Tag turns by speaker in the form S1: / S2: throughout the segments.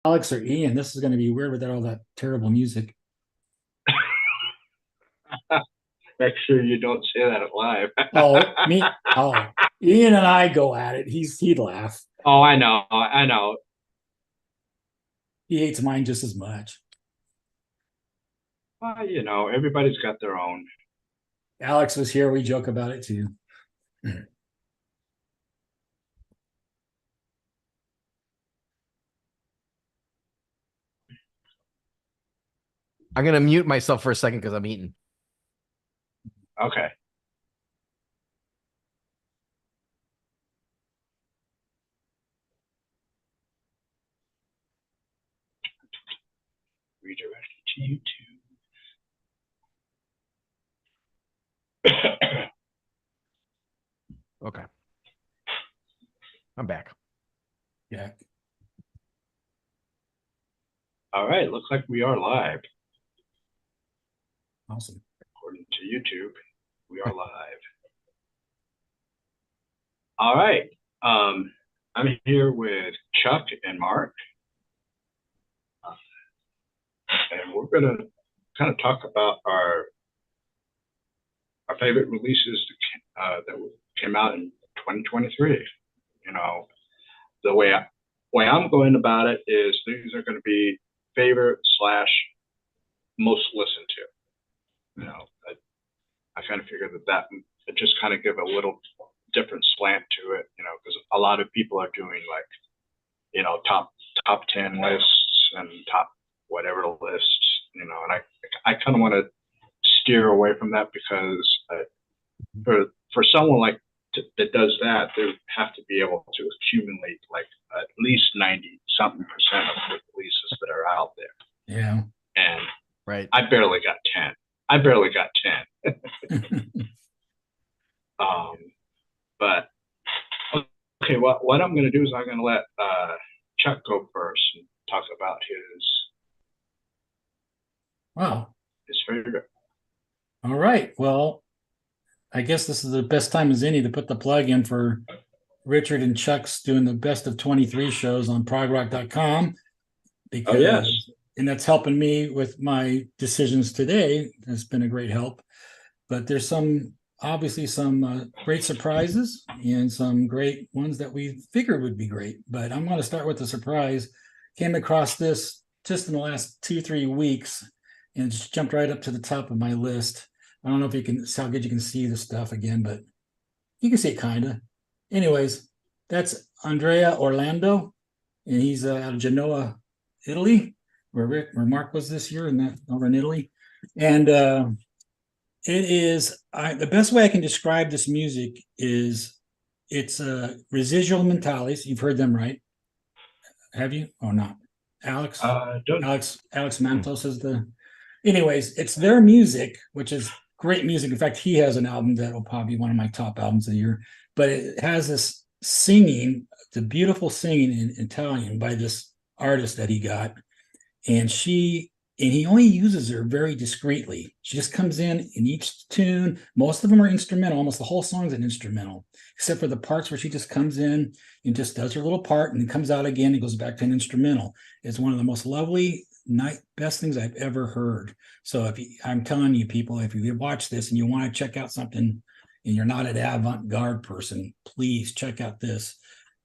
S1: Alex or Ian, this is going to be weird without all that terrible music.
S2: Make sure you don't say that live.
S1: Oh, Ian and I go at it. He'd laugh.
S2: Oh, I know. I know.
S1: He hates mine just as much.
S2: Everybody's got their own.
S1: Alex was here. We joke about it too.
S3: I'm gonna mute myself for a second because I'm eating.
S2: Okay. Redirected to YouTube.
S3: Okay, I'm back.
S1: Yeah.
S2: All right. Looks like we are live.
S1: Awesome.
S2: According to YouTube, we are live. All right. I'm here with Chuck and Mark, and we're gonna kind of talk about our favorite releases that came out in 2023. You know, the way I'm going about it is these are going to be favorite slash most listened to. I kind of figured that it just kind of give a little different slant to it. Because a lot of people are doing like top 10 lists and top whatever lists. And I kind of want to steer away from that because for someone like that does that, they have to be able to accumulate like at least 90 something percent of the releases that are out there.
S1: Yeah.
S2: And
S3: Right.
S2: I barely got 10. I barely got 10. But okay, what I'm going to do is I'm going to let Chuck go first and talk about
S1: Wow.
S2: his favorite.
S1: All right. Well, I guess this is the best time as any to put the plug in for Richard and Chuck's doing the best of 23 shows on progrock.com
S2: Oh yes.
S1: and that's helping me with my decisions today. It's been a great help. But there's obviously some great surprises and some great ones that we figured would be great. But I'm going to start with the surprise. Came across this just in the last 2-3 weeks and just jumped right up to the top of my list. I don't know if you can how good you can see the stuff again, but you can see it kind of. Anyways, that's Andrea Orlando, and he's out of Genoa, Italy, where Mark was this year, and that over in Italy. And it is the best way I can describe this music is it's residual mentales. You've heard them, right? Have you or not? Alex,
S2: Don't.
S1: Alex Mantos is the. Anyways, it's their music, which is great music. In fact, he has an album that will probably be one of my top albums of the year. But it has this singing, the beautiful singing in Italian by this artist that he got, and he only uses her very discreetly. She just comes in each tune. Most of them are instrumental. Almost the whole song's an instrumental, except for the parts where she just comes in and just does her little part and then comes out again and goes back to an instrumental. It's one of the most lovely, best things I've ever heard. So I'm telling you, people, if you watch this and you want to check out something and you're not an avant-garde person, please check out this.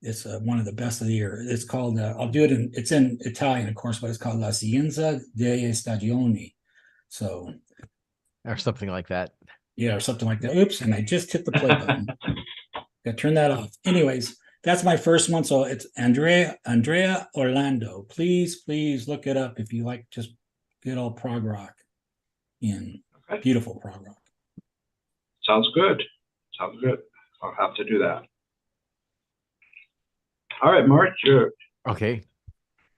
S1: It's one of the best of the year. It's called, it's in Italian, of course, but it's called La Scienza delle Stagioni. So,
S3: or something like that.
S1: Yeah, or something like that. Oops, and I just hit the play button. Gotta turn that off. Anyways, that's my first one. So it's Andrea Orlando. Please look it up if you like just good old prog rock in
S2: Okay.
S1: beautiful prog rock.
S2: Sounds good. Sounds good. I'll have to do that. All right, Mark, you're
S3: Okay.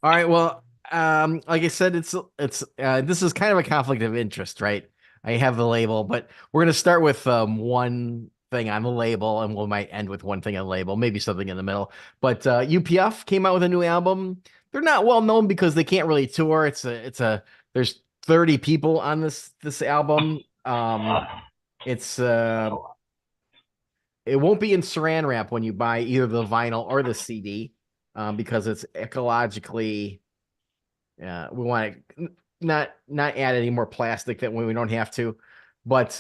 S3: All right. Well, like I said, it's this is kind of a conflict of interest, right? I have the label, but we're gonna start with one thing on the label, and we might end with one thing on the label, maybe something in the middle. But UPF came out with a new album. They're not well known because they can't really tour. There's 30 people on this album. It's It won't be in Saran wrap when you buy either the vinyl or the CD, because it's ecologically We want to not add any more plastic that we don't have to. But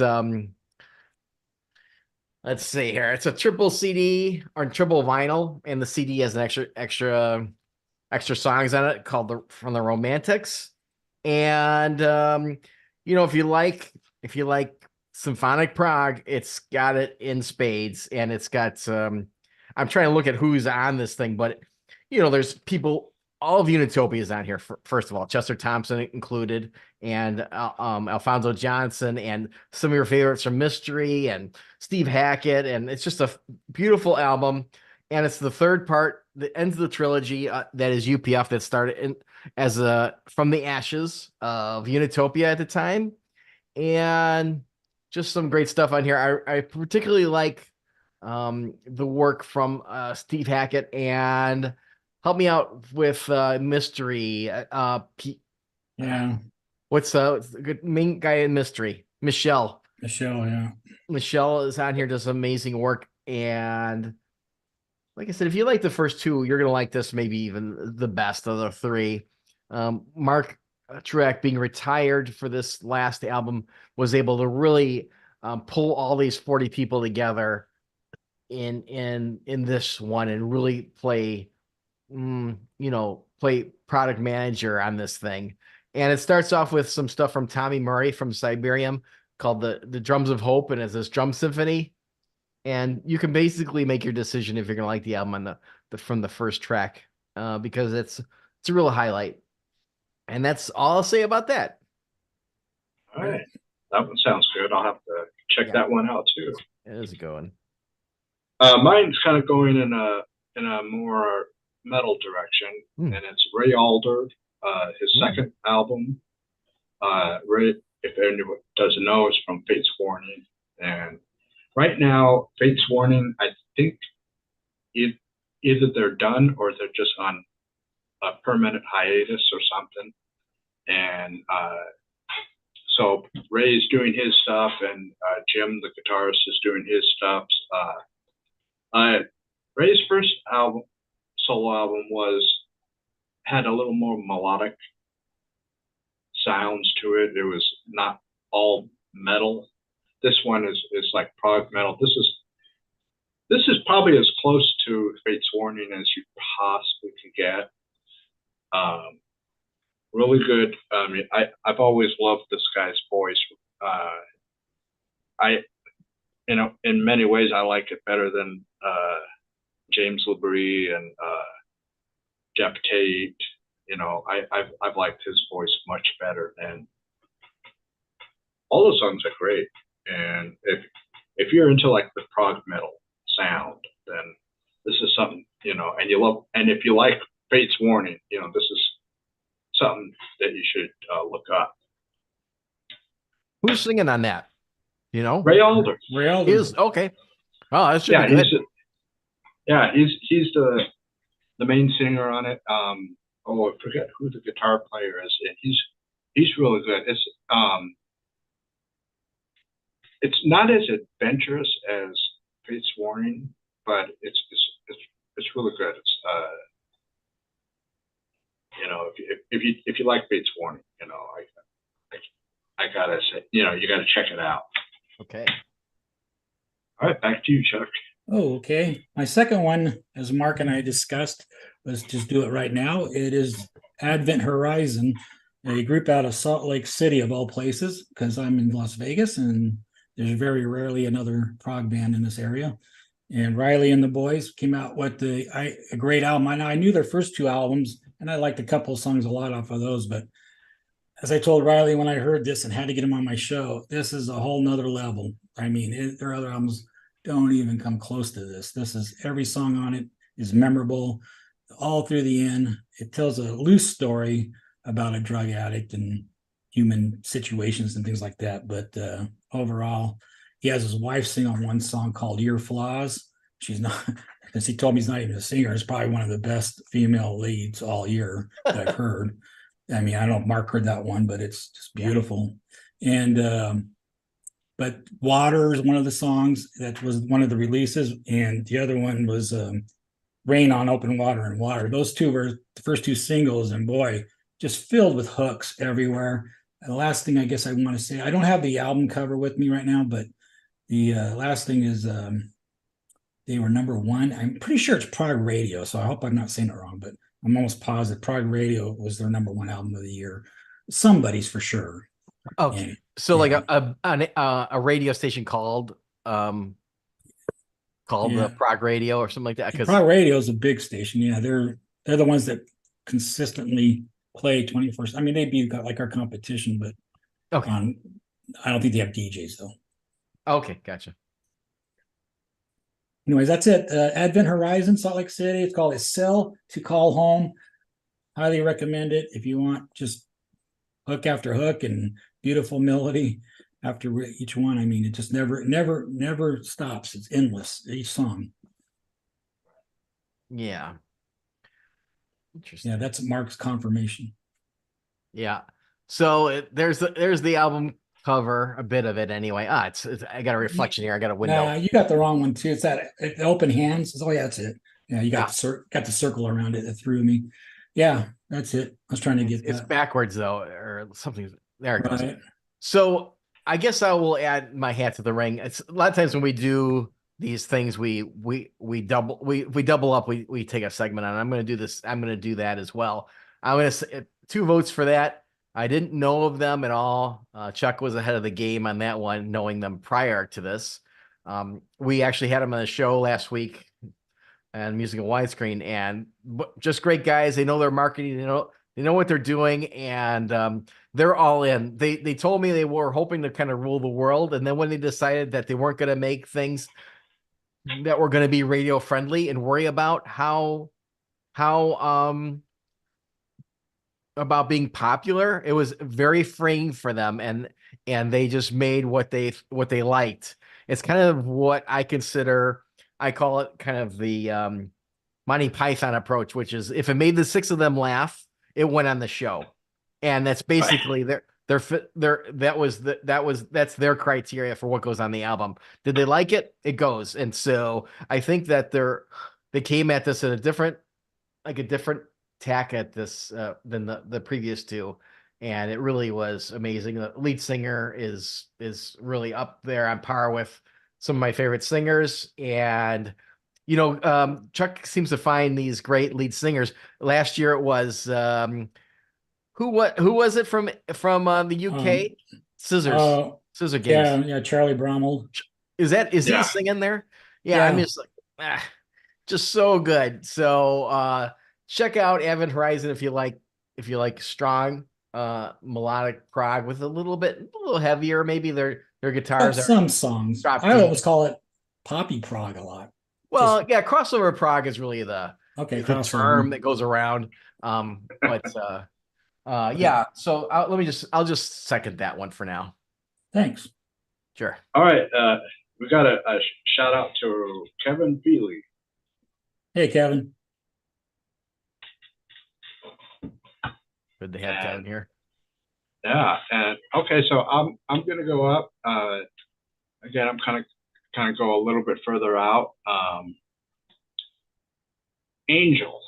S3: let's see here. It's a triple CD or triple vinyl, and the CD has an extra songs on it called from the Romantics. And if you like symphonic prog, it's got it in spades, and it's got I'm trying to look at who's on this thing, but there's people. All of Unitopia is on here. First of all, Chester Thompson included, and Alfonso Johnson, and some of your favorites from Mystery and Steve Hackett, and it's just a beautiful album. And it's the third part that ends the trilogy that is UPF that started as from the ashes of Unitopia at the time, and just some great stuff on here. I particularly like the work from Steve Hackett, and help me out with Mystery.
S1: Yeah,
S3: What's the good main guy in Mystery? Michelle.
S1: Yeah.
S3: Michelle is on here, does amazing work. And like I said, if you like the first two, you're going to like this maybe even the best of the three. Mark Truex, being retired for this last album, was able to really pull all these 40 people together in this one and really play product manager on this thing. And it starts off with some stuff from Tommy Murray from Siberium called the Drums of Hope, and it's this drum symphony. And you can basically make your decision if you're gonna like the album on from the first track, because it's a real highlight. And that's all I'll say about that.
S2: All right, that one sounds good. I'll have to check that one out too.
S3: It is going.
S2: Mine's kind of going in a more metal direction, and it's Ray Alder, his second album. Ray, if anyone doesn't know, is from Fates Warning, and right now Fates Warning, I think either they're done or they're just on a permanent hiatus or something. And so Ray's doing his stuff, and Jim, the guitarist, is doing his stuff. Ray's first solo album had a little more melodic sounds to it. It was not all metal. This one is like prog metal. This is probably as close to Fates Warning as you possibly could get. Really good. I mean, I've always loved this guy's voice. In many ways, I like it better than James LaBrie and Jeff Tate. I've liked his voice much better, and all the songs are great. And if you're into like the prog metal sound, then this is something, and you love. And if you like Fates Warning, this is something that you should look up.
S3: Who's singing on that?
S2: Ray Alder.
S1: Ray Alder
S3: is okay. Oh, that should be good.
S2: He's the main singer on it. I forget who the guitar player is. He's really good. It's not as adventurous as Fates Warning, but it's really good. It's if you like Fates Warning, I gotta say, you gotta check it out.
S3: Okay.
S2: All right, back to you, Chuck.
S1: Oh, okay. My second one, as Mark and I discussed, let's just do it right now. It is Advent Horizon, a group out of Salt Lake City, of all places, because I'm in Las Vegas and there's very rarely another prog band in this area. And Riley and the boys came out with a great album. I knew their first two albums, and I liked a couple of songs a lot off of those. But as I told Riley when I heard this and had to get him on my show, this is a whole nother level. I mean, their other albums don't even come close to this. This is, every song on it is memorable all through the end. It tells a loose story about a drug addict and human situations and things like that. But overall, he has his wife sing on one song called Your Flaws. She's not, because he told me he's not even a singer. It's probably one of the best female leads all year that I've heard. I mean, I don't know if Mark heard that one, but it's just beautiful. And but Water is one of the songs that was one of the releases, and the other one was Rain on Open Water and Water. Those two were the first two singles, and boy, just filled with hooks everywhere. And the last thing I guess I want to say, I don't have the album cover with me right now, but the last thing is they were number one. I'm pretty sure it's Prog Radio, so I hope I'm not saying it wrong, but I'm almost positive Prog Radio was their number one album of the year. Somebody's for sure.
S3: Okay,
S1: And,
S3: so like
S1: yeah.
S3: a radio station called
S1: Yeah.
S3: Prog Radio or something like that. Because
S1: Prog Radio is a big station. Yeah, they're the ones that consistently play 24. I mean, they'd be like our competition, but
S3: okay,
S1: I don't think they have DJs though.
S3: okay, gotcha.
S1: Anyways, that's it. Advent Horizon, Salt Lake City. It's called A Cell to Call Home. Highly recommend it if you want just hook after hook and beautiful melody after each one. I mean, it just never stops. It's endless, each song.
S3: Yeah. Interesting.
S1: Yeah, that's Mark's confirmation.
S3: Yeah. So there's the album cover, a bit of it anyway. It's I got a reflection here. I got a window.
S1: Nah, you got the wrong one too. It's that open hands. Oh yeah, that's it. Yeah, you got the circle around it that threw me. Yeah, that's it. I was trying to get
S3: it's
S1: that.
S3: backwards though, or something. There it goes.
S1: Right.
S3: So I guess I will add my hat to the ring. It's a lot of times when we do these things, we double up. We take a segment on. I'm going to do this. I'm going to do that as well. I'm going to say 2 votes for that. I didn't know of them at all. Chuck was ahead of the game on that one, knowing them prior to this. We actually had them on the show last week and Music and Widescreen, and just great guys. They know their marketing. They know what they're doing, and they're all in. They told me they were hoping to kind of rule the world, and then when they decided that they weren't going to make things that were going to be radio friendly and worry about how about being popular, it was very freeing for them, and they just made what they liked. It's kind of what I consider. I call it kind of the Monty Python approach, which is if it made the 6 of them laugh, it went on the show, and that's basically that's their criteria for what goes on the album. Did they like it? It goes. And so I think that they came at this at a different tack at this than the previous 2, and it really was amazing. The lead singer is really up there on par with some of my favorite singers, and Chuck seems to find these great lead singers. Last year it was who was it from the UK? Scissor Gangs.
S1: Yeah, Charlie Brommel.
S3: Is he singing there? Yeah, I'm just like just so good. So check out Advent Horizon if you like strong melodic prog with a little heavier. Maybe their guitars are
S1: some songs. I always call it poppy prog a lot.
S3: Well, crossover prog is really the term that goes around. But so I'll just second that one for now.
S1: Thanks.
S3: Sure.
S2: All right. We got a shout out to Kevin Feely.
S1: Hey, Kevin.
S3: Good to have Kevin here.
S2: Yeah. And okay, so I'm gonna go up. Again, I'm kind of go a little bit further out. Angel,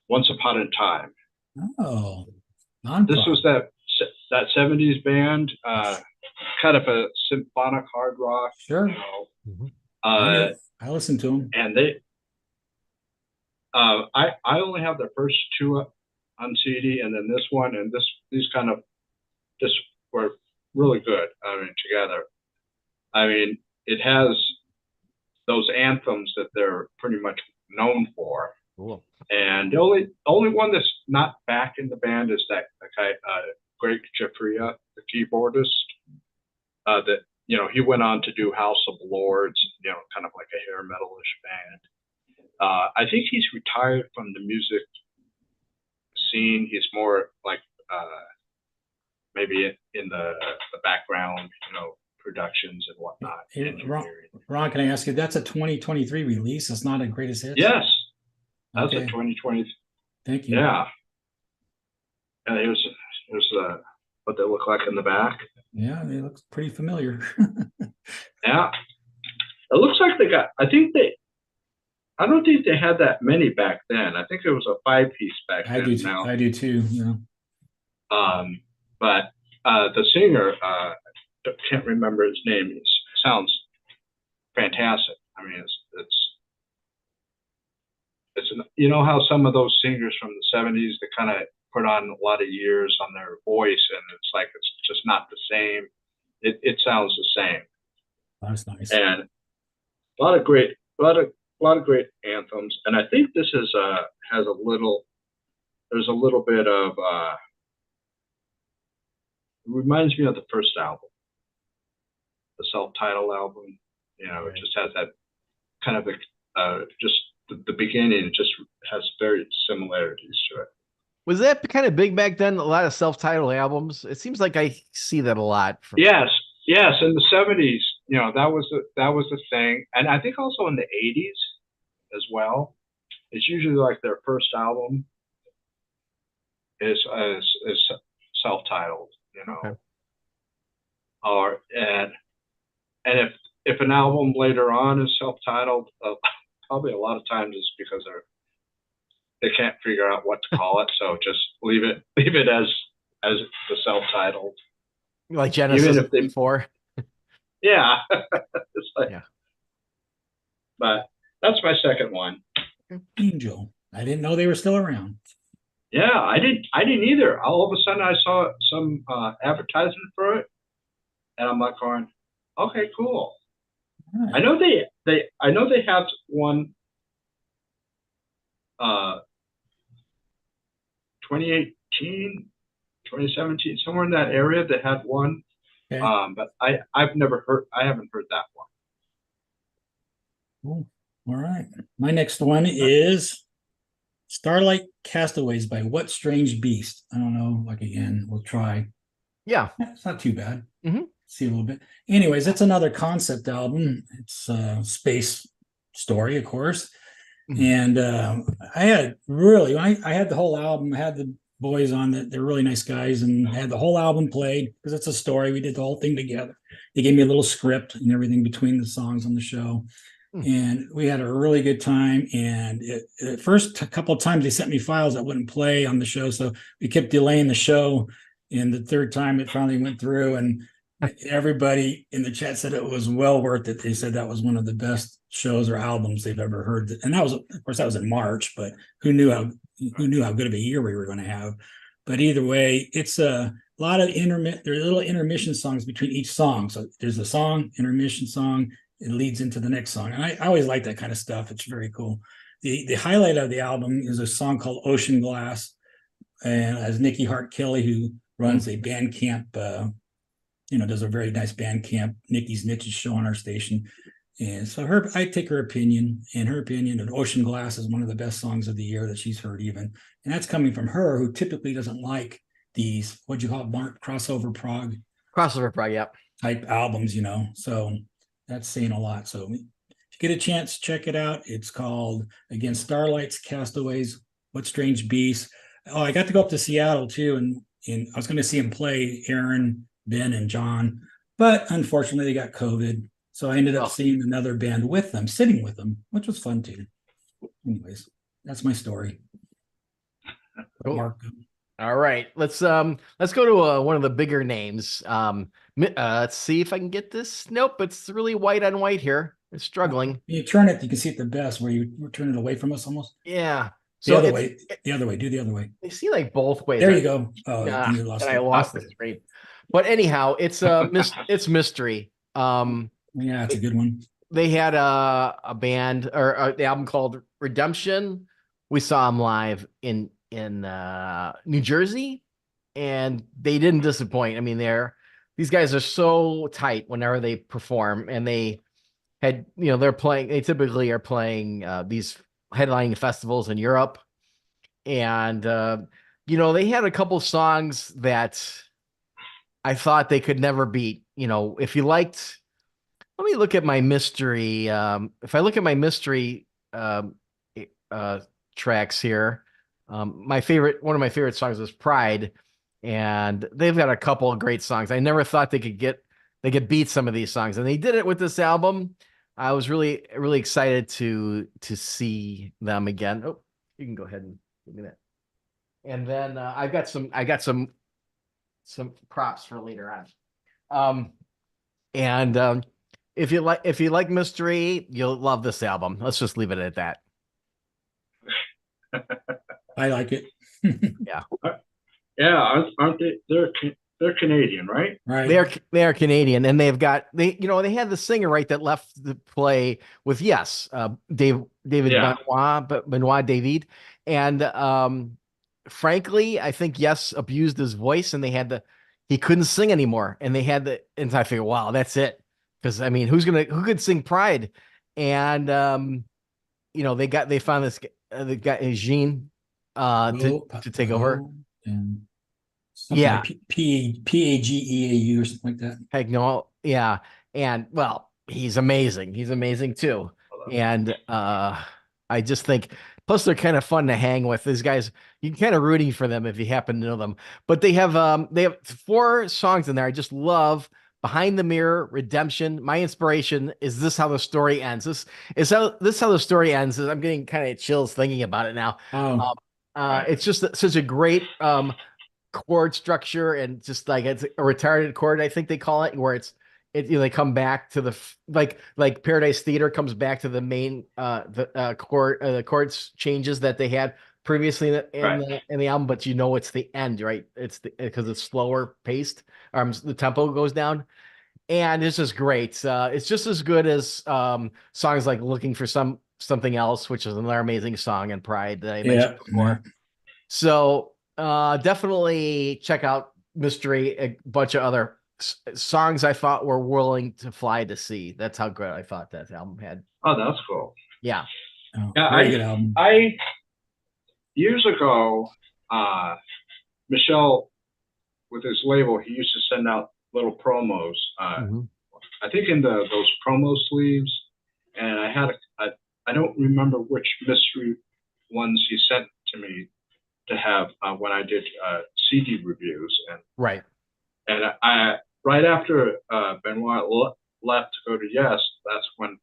S2: Once Upon a Time.
S1: Oh,
S2: this was that 70s band, kind of a symphonic hard rock.
S1: Sure. I listened to them,
S2: and they. I only have the first 2 on CD, and then this one, and these kind of just were really good. I mean, together. I mean, it has those anthems that they're pretty much known for.
S3: Cool.
S2: And the only one that's not back in the band is that guy, Greg Jeffria, the keyboardist. That he went on to do House of Lords, kind of like a hair metalish band. I think he's retired from the music scene. He's more like maybe in the background, productions and whatnot.
S1: Hey, Ron, can I ask you? That's a 2023 release. It's not a greatest hits.
S2: Yes, that's a 2020.
S1: Thank you.
S2: Yeah, and here's what they look like in the back.
S1: Yeah, they look pretty familiar.
S2: Yeah, it looks like they got. I don't think they had that many back then. I think it was a 5-piece back then.
S1: I do too. Yeah.
S2: But the singer, can't remember his name. It sounds fantastic. I mean, you know how some of those singers from the '70s they kind of put on a lot of years on their voice, and it's like it's just not the same. It sounds the same,
S1: That's nice.
S2: and a lot of great, a lot of great anthems. And I think this is has a little. There's a little bit of it reminds me of the first album, the self-titled album. You know, it just has that kind of just the beginning. It just has very similarities to it.
S3: Was that kind of big back then? A lot of self-titled albums. It seems like I see that a lot.
S2: Yes, yes. In the '70s, you know, that was the thing, and I think also in the '80s as well. It's usually like their first album is self-titled, you know,
S3: Okay.
S2: or and if an album later on is self-titled, probably a lot of times it's because they can't figure out what to call it, so just leave it as the self-titled.
S3: Like
S2: Even
S3: Genesis
S2: if they,
S3: before.
S2: yeah, it's like,
S3: Yeah.
S2: but that's my second one.
S1: Angel. I didn't know they were still around.
S2: Yeah, I didn't either. All of a sudden, I saw some advertisement for it, and I'm like going, okay, cool. I
S1: Right.
S2: know I know they have one uh 2018, 2017, somewhere in that area that had one.
S1: Okay.
S2: But I haven't heard that
S1: Cool. All right. My next one
S2: one.
S1: is Starlight Castaways by What Strange Beast. I don't know. Like again, we'll try.
S3: Yeah.
S1: It's not too bad.
S3: Mhm.
S1: See a little bit. Anyways, it's another concept album. It's a space story, of course.
S3: Mhm.
S1: And I had really, when I had the whole album, I had the boys on that. They're really nice guys and had the whole album played because it's a story. We did the whole thing together. They gave me a little script and everything between the songs on the show.
S3: Mm.
S1: And we had a really good time. And at first, a couple of times they sent me files that wouldn't play on the show. So we kept delaying the show. And the third time it finally went through. And everybody in the chat said it was well worth it. They said that was one of the best shows or albums they've ever heard. And that was, of course, that was in March, but who knew how good of a year we were going to have. But either way, it's a lot of there are little intermission songs between each song. So there's a song, intermission song, it leads into the next song. And I always like that kind of stuff. It's very cool. The highlight of the album is a song called Ocean Glass, and as Nikki Hart Kelly, who runs a band camp, does a very nice band camp, Nikki's Niches show on our station. And so I take her opinion, and her opinion of Ocean Glass is one of the best songs of the year that she's heard even. And that's coming from her, who typically doesn't like these, what'd you call it, Mark, crossover prog
S3: Crossover Prog, yep.
S1: type albums, So that's saying a lot. So if you get a chance, check it out. It's called, again, Starlight's Castaways, What Strange Beasts. Oh, I got to go up to Seattle too, and I was going to see him play, Aaron, Ben, and John, but unfortunately they got COVID. So I ended up
S3: Oh.
S1: seeing another band with them, sitting with them, which was fun too. Anyways, that's my story.
S3: Cool.
S1: Mark.
S3: All right, let's go to one of the bigger names. Let's see if I can get this. Nope, it's really white on white here. It's struggling.
S1: You turn it, you can see it the best where you turn it away from us almost.
S3: Yeah.
S1: The
S3: So
S1: other way, the other way, do the other way.
S3: I see like both ways.
S1: There you go. Oh,
S3: Nah,
S1: and you lost
S3: and I
S1: it.
S3: lost
S1: Oh,
S3: the screen. But anyhow, it's it's mystery.
S1: yeah, it's a good one.
S3: They had a band or the album called Redemption. We saw them live in New Jersey, and they didn't disappoint. I mean, these guys are so tight whenever they perform, and they they typically are playing these headlining festivals in Europe, and they had a couple songs that I thought they could never beat. If you liked, let me look at my mystery. If I look at my mystery uh, tracks here, one of my favorite songs is Pride, and they've got a couple of great songs. I never thought they could beat some of these songs, and they did it with this album. I was really, really excited to see them again. Oh, you can go ahead and give me that. And then I got some some props for later on. And if you like mystery, you'll love this album. Let's just leave it at that.
S1: I like it.
S3: Yeah.
S2: Yeah, aren't they? They're Canadian, right?
S1: Right.
S3: They are Canadian, and they had the singer right that left the play with David
S2: Yeah.
S3: Benoit David, and frankly, I think Yes abused his voice, and he couldn't sing anymore, and I figured, wow, that's it, because I mean, who could sing Pride, and they found this the guy Jean to take over.
S1: And something
S3: Yeah,
S1: like Pageau or something like that.
S3: Pagnol, yeah. And well, he's amazing. He's amazing too. And I just think plus they're kind of fun to hang with. These guys, you're kind of rooting for them if you happen to know them. But they have 4 songs in there. I just love Behind the Mirror, Redemption. My inspiration is This How the Story Ends. This how the story ends. I'm getting kind of chills thinking about it now.
S1: Oh,
S2: Right.
S3: It's just such a great chord structure, and just like it's a retarded chord, I think they call it, where they come back to like Paradise Theater comes back to the main the chords changes that they had previously in the album, but it's the end, right? Because it's slower paced. The tempo goes down, and it's just great. It's just as good as songs like Looking for Something Else, which is another amazing song, and Pride that I mentioned before. So definitely check out Mystery, a bunch of other songs I thought were Willing to Fly to Sea. That's how good I thought that album had.
S2: Oh, that's cool.
S3: Yeah.
S1: oh,
S2: Yeah,
S1: very good album.
S2: I years ago, Michelle with his label, he used to send out little promos. I think in those promo sleeves, and I don't remember which mystery ones he sent to me to have when I did CD reviews,
S3: Right.
S2: and I right after Benoit left to go to Yes, that's when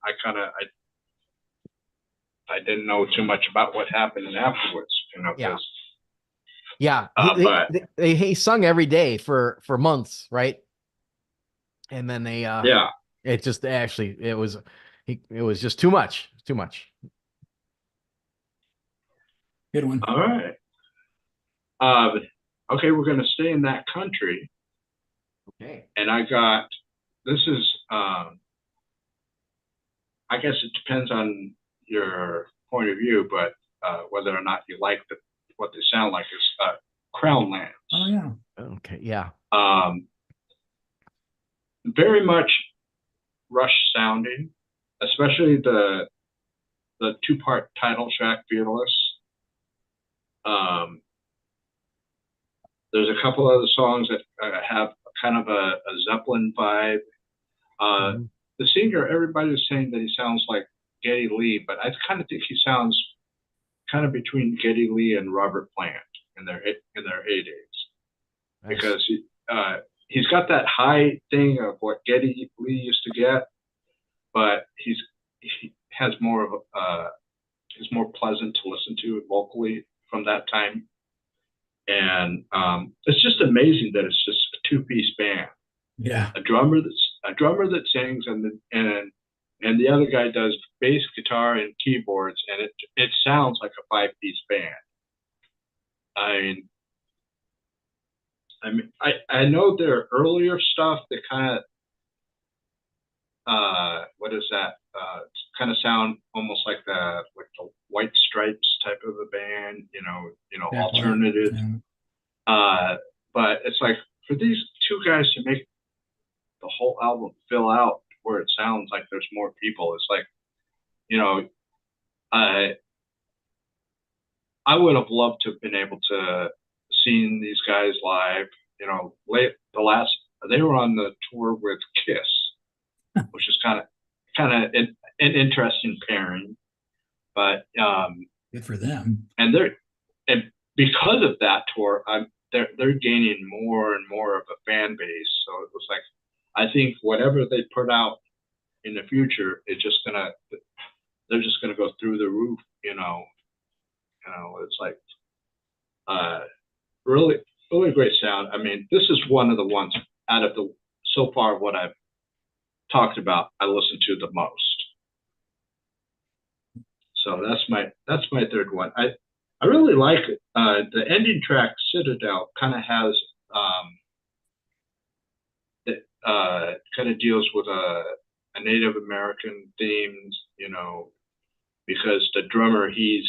S2: I didn't know too much about what happened afterwards,
S3: Yeah. Yeah.
S2: But
S3: He sung every day for months, right? And then
S2: yeah,
S3: it just actually it was just too much. Too much.
S1: Good one.
S2: all right. Okay, we're going to stay in that country,
S3: Okay.
S2: and this is I guess it depends on your point of view, but whether or not you like what they sound like is Crown Lands.
S1: Oh yeah.
S3: Okay. Yeah.
S2: Very much Rush sounding, especially the 2-part title track, Fearless. There's a couple other songs that have kind of a Zeppelin vibe. The singer, everybody's saying that he sounds like Geddy Lee, but I kind of think he sounds kind of between Geddy Lee and Robert Plant in their heydays,
S3: Nice.
S2: because he's got that high thing of what Geddy Lee used to get, but he has more of he's more pleasant to listen to vocally from that time, and it's just amazing that it's just a 2-piece band.
S1: Yeah.
S2: A drummer that sings, and the other guy does bass guitar and keyboards, and it sounds like a 5-piece band. I know their earlier stuff that kind of what is that? Kind of sound almost like the White Stripes type of a band, alternative. But it's like for these 2 guys to make the whole album fill out where it sounds like there's more people. It's like, I would have loved to have been able to seen these guys live. They were on the tour with Kiss, which is kind of an interesting pairing. But
S1: good for them.
S2: And because of that tour, they're gaining more and more of a fan base. So it was like, I think whatever they put out in the future, they're just gonna go through the roof. It's like really really great sound. I mean, this is one of the ones out of the so far what I've talked about, I listen to the most. So that's my third one. I really like it. The ending track Citadel kind of has it kind of deals with a Native American themes, you know, because the drummer he's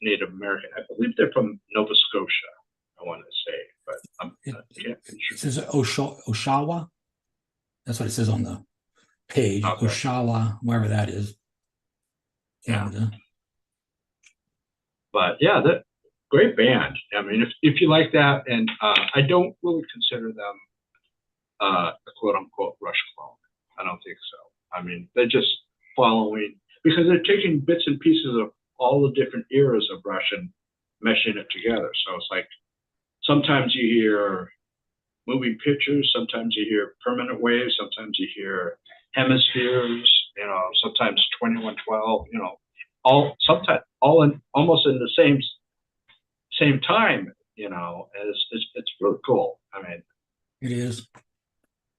S2: Native American. I believe they're from Nova Scotia. I want to say, but I can't be
S1: It
S2: sure.
S1: says Oshawa. That's what it says on the page.
S2: Okay,
S1: Oshawa, wherever that is,
S2: yeah,
S1: Canada.
S2: but yeah, that great band. I mean, if you like that, and I don't really consider them a quote unquote Rush clone. I don't think so. I mean, they're just following because they're taking bits and pieces of all the different eras of Rush and meshing it together. So it's like sometimes you hear moving pictures, sometimes you hear permanent waves, sometimes you hear hemispheres, you know, sometimes 2112, you know, all sometimes all in almost in the same time, you know, it's really cool. I mean,
S1: It is.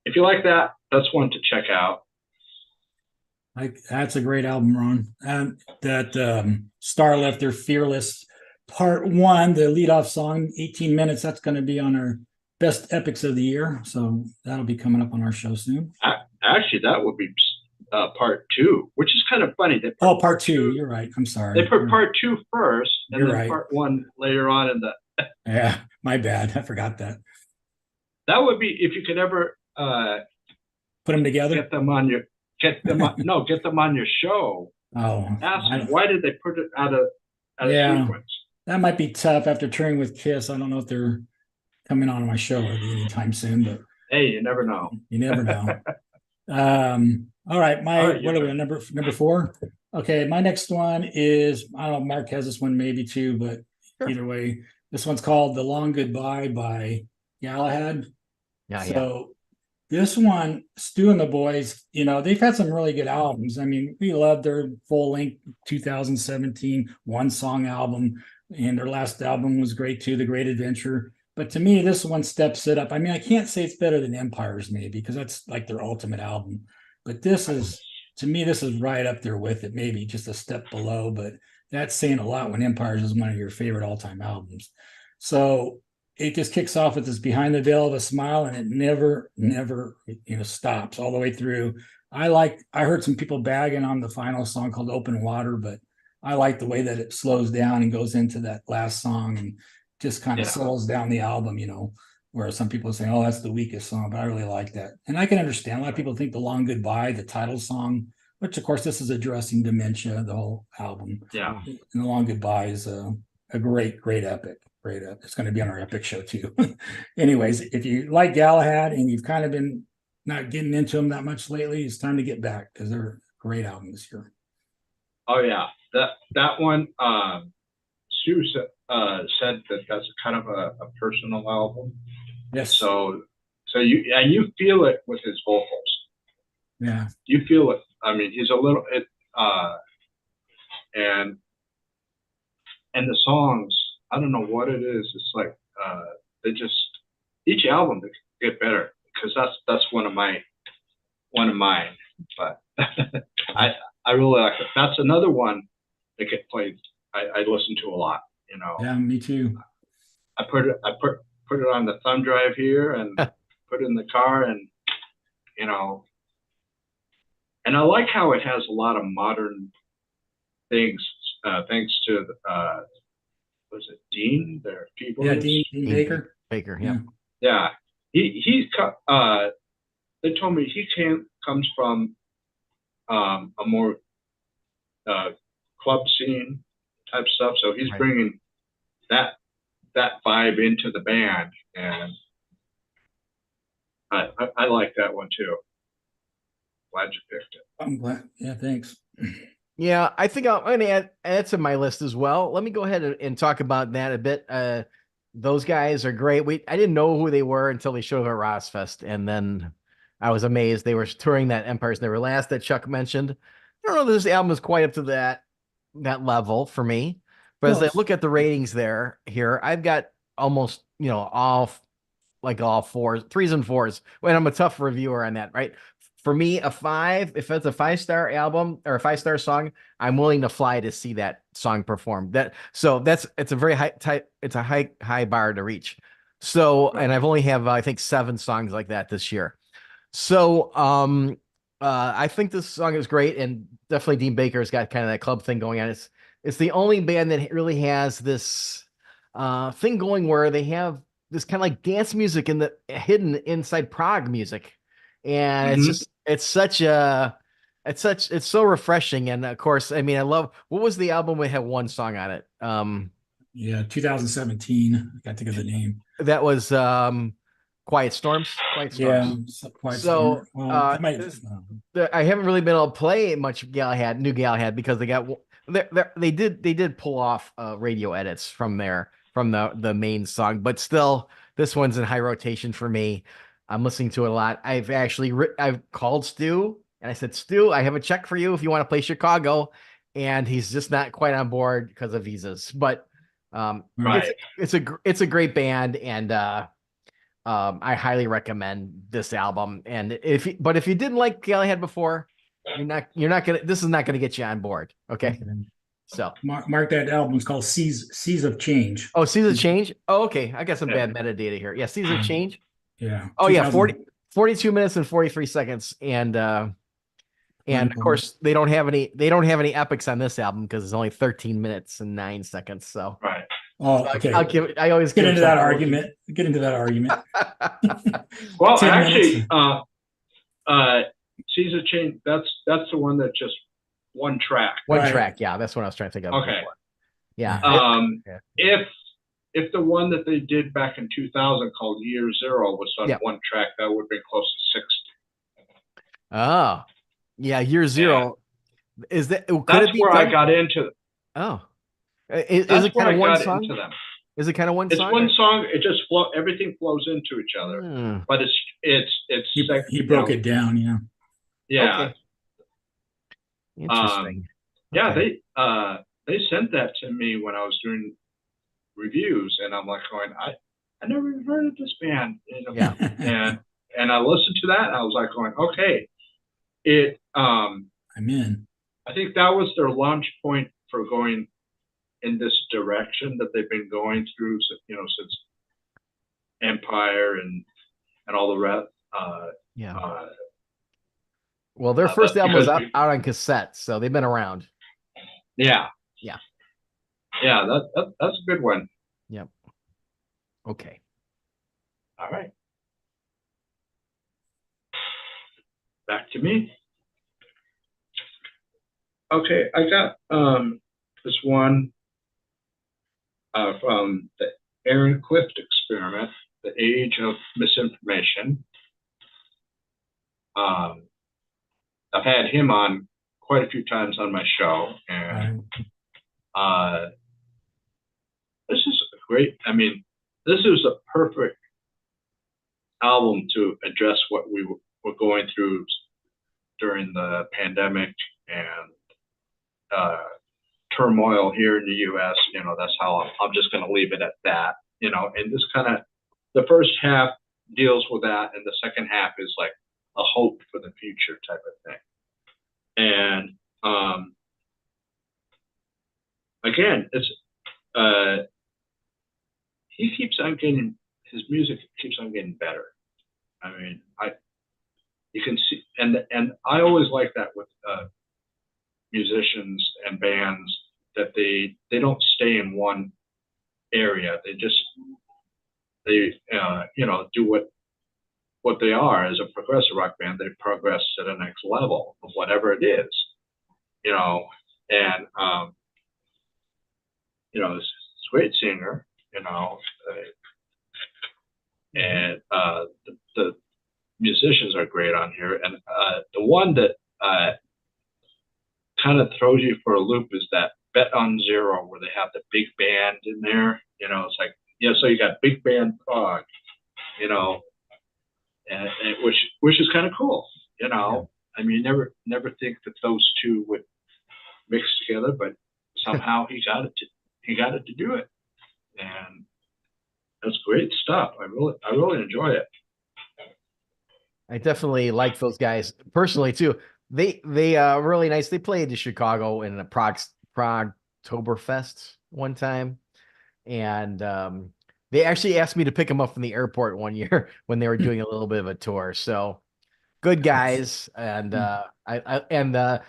S2: if you like that, that's one to check out.
S1: Like that's a great album, Ron. And that Starlifter Fearless Part One, the lead off song, 18 minutes. That's going to be on our best epics of the year. So that'll be coming up on our show soon.
S2: Actually, that would be part two, which is kind of funny. They
S1: Oh, part two. You're right. I'm sorry.
S2: They put part two first, and
S1: You're
S2: then
S1: right.
S2: part one later on in the.
S1: Yeah, my bad. I forgot that.
S2: That would be if you could ever
S1: Put them together.
S2: get them on your show.
S1: Oh,
S2: Ask them why did they put it out of sequence.
S1: That might be tough after touring with Kiss. I don't know if they're coming on my show anytime soon, but
S2: hey, you never know.
S1: You never know. All right, what are we number four? Okay, my next one is I don't know. Mark has this one maybe too, but either way, this one's called "The Long Goodbye" by Galahad. So this one, Stu and the boys, you know, they've had some really good albums. I mean, we love their full length 2017 one song album, and their last album was great too, The Great Adventure. But to me, this one steps it up. I mean, I can't say it's better than Empires, maybe, because that's like their ultimate album. But this is, to me, this is right up there with it, maybe just a step below. But that's saying a lot when Empires is one of your favorite all-time albums. So it just kicks off with this Behind the Veil of a Smile, and it never, stops all the way through. I heard some people bagging on the final song called Open Water, but I like the way that it slows down and goes into that last song and just kind of settles down the album, you know, where some people say, oh, that's the weakest song, but I really like that. And I can understand a lot of people think The Long Goodbye, the title song, which of course this is addressing dementia, the whole album.
S2: Yeah.
S1: And The Long Goodbye is a great epic. Great epic. It's going to be on our epic show too. Anyways, if you like Galahad and you've kind of been not getting into them that much lately, it's time to get back because they're a great album this year.
S2: Oh yeah. That one Stu said that that's kind of a personal album.
S1: Yes.
S2: So you feel it with his vocals.
S1: Yeah.
S2: You feel it. I mean, he's a little and the songs, I don't know what it is. It's like they just each album they get better because that's one of mine. But I really like it. That's another one that get played. I listen to a lot. You know.
S1: Yeah, me too.
S2: I put it on the thumb drive here and put it in the car, and you know. And I like how it has a lot of modern things, thanks to was it Dean, their keyboardist?
S1: Yeah, Dean Baker.
S3: Baker, yeah.
S2: Yeah. They told me he comes from a more club scene type stuff, so he's bringing that vibe into the band, and I like that one too. Glad you picked it.
S1: I'm glad. Yeah, thanks.
S3: Yeah, I think I'm going to add that's in my list as well. Let me go ahead and talk about that a bit. Those guys are great. I didn't know who they were until they showed up at Rossfest, and then I was amazed. They were touring that Empires Never Last that Chuck mentioned. I don't know if this album is quite up to that level for me, but as I look at the ratings here, I've got almost like all fours, threes and fours. When I'm a tough reviewer on that, right? For me, a five, if it's a 5-star album or a 5-star song, I'm willing to fly to see that song perform. It's a very high type, it's a high bar to reach. So, and I've only have I think 7 songs like that this year. So, I think this song is great, and definitely Dean Baker's got kind of that club thing going on. It's the only band that really has this thing going where they have this kind of like dance music in the hidden inside prog music, and
S2: Mm-hmm.
S3: it's so refreshing. And of course, I mean, I love what was the album we had one song on it.
S1: Yeah, 2017. I got to think of the name.
S3: That was Quiet Storms. Quiet
S1: Yeah,
S3: Storms.
S1: Quiet Storm.
S3: So
S1: Well, it might.
S3: I haven't really been able to play much new Galahad because they did pull off radio edits from the main song, but still this one's in high rotation for me. I'm listening to it a lot. I've called Stu and I said, Stu, I have a check for you if you want to play Chicago, and he's just not quite on board because of visas. But
S2: Right.
S3: it's a great band, and I highly recommend this album. And if you didn't like Galahad before, this is not gonna get you on board. Okay. So
S1: Mark that album. It's called Seas of Change.
S3: Seas of Change. Oh, okay. I got some bad metadata here. Yeah, Seas of Change.
S1: Yeah.
S3: Oh yeah,
S1: 2000.
S3: 42 minutes and 43 seconds. And of course they don't have any epics on this album because it's only 13 minutes and 9 seconds. So
S2: Right.
S1: Oh, okay.
S3: I always
S1: get into that argument.
S2: Well, actually, Seas of Change, that's the one that just one track.
S3: One track, yeah, that's what I was trying to think of.
S2: Okay.
S3: Before. Yeah.
S2: If the one that they did back in 2000 called Year Zero was on one track, that would have been close to 60.
S3: Oh, yeah, Year Zero. Yeah. Is that?
S2: That's where I got into.
S3: Oh, is it kind of one song? Is it kind of one song?
S2: It's one song. It just everything flows into each other. But
S1: he broke it down. Yeah.
S2: Yeah.
S3: Okay. Interesting.
S2: Yeah, they sent that to me when I was doing reviews, and I'm like going, I never even heard of this band.
S3: Yeah.
S2: and I listened to that, and I was like going, okay.
S1: I'm in.
S2: I think that was their launch point for going in this direction that they've been going through, since Empire and all the rest.
S3: Well, their first album was out on cassette, so they've been around.
S2: Yeah.
S3: Yeah.
S2: Yeah, that's a good one.
S3: Yep. Okay.
S2: All right. Back to me. Okay, I got this one from the Aaron Clift experiment, The Age of Misinformation. I've had him on quite a few times on my show, and this is great. I mean, this is a perfect album to address what we were going through during the pandemic and turmoil here in the U.S. That's how I'm just going to leave it at that. And this kind of, the first half deals with that, and the second half is like a hope for the future type of thing. And again, it's his music keeps on getting better. I mean, you can see, and I always like that with musicians and bands, that they don't stay in one area. They do what they are as a progressive rock band. They progress to the next level of whatever it is, and this great singer, and the musicians are great on here. And the one that kind of throws you for a loop is that Bet on Zero, where they have the big band in there. It's like, so you got big band prog, and which is kind of cool. I mean, you never think that those two would mix together, but somehow he got it to do it. And That's great stuff. I really enjoy it.
S3: I definitely like those guys personally too. They really nice. They played to Chicago in a Prague Oktoberfest one time, and they actually asked me to pick them up from the airport one year when they were doing a little bit of a tour. So good
S1: That's
S3: guys, and the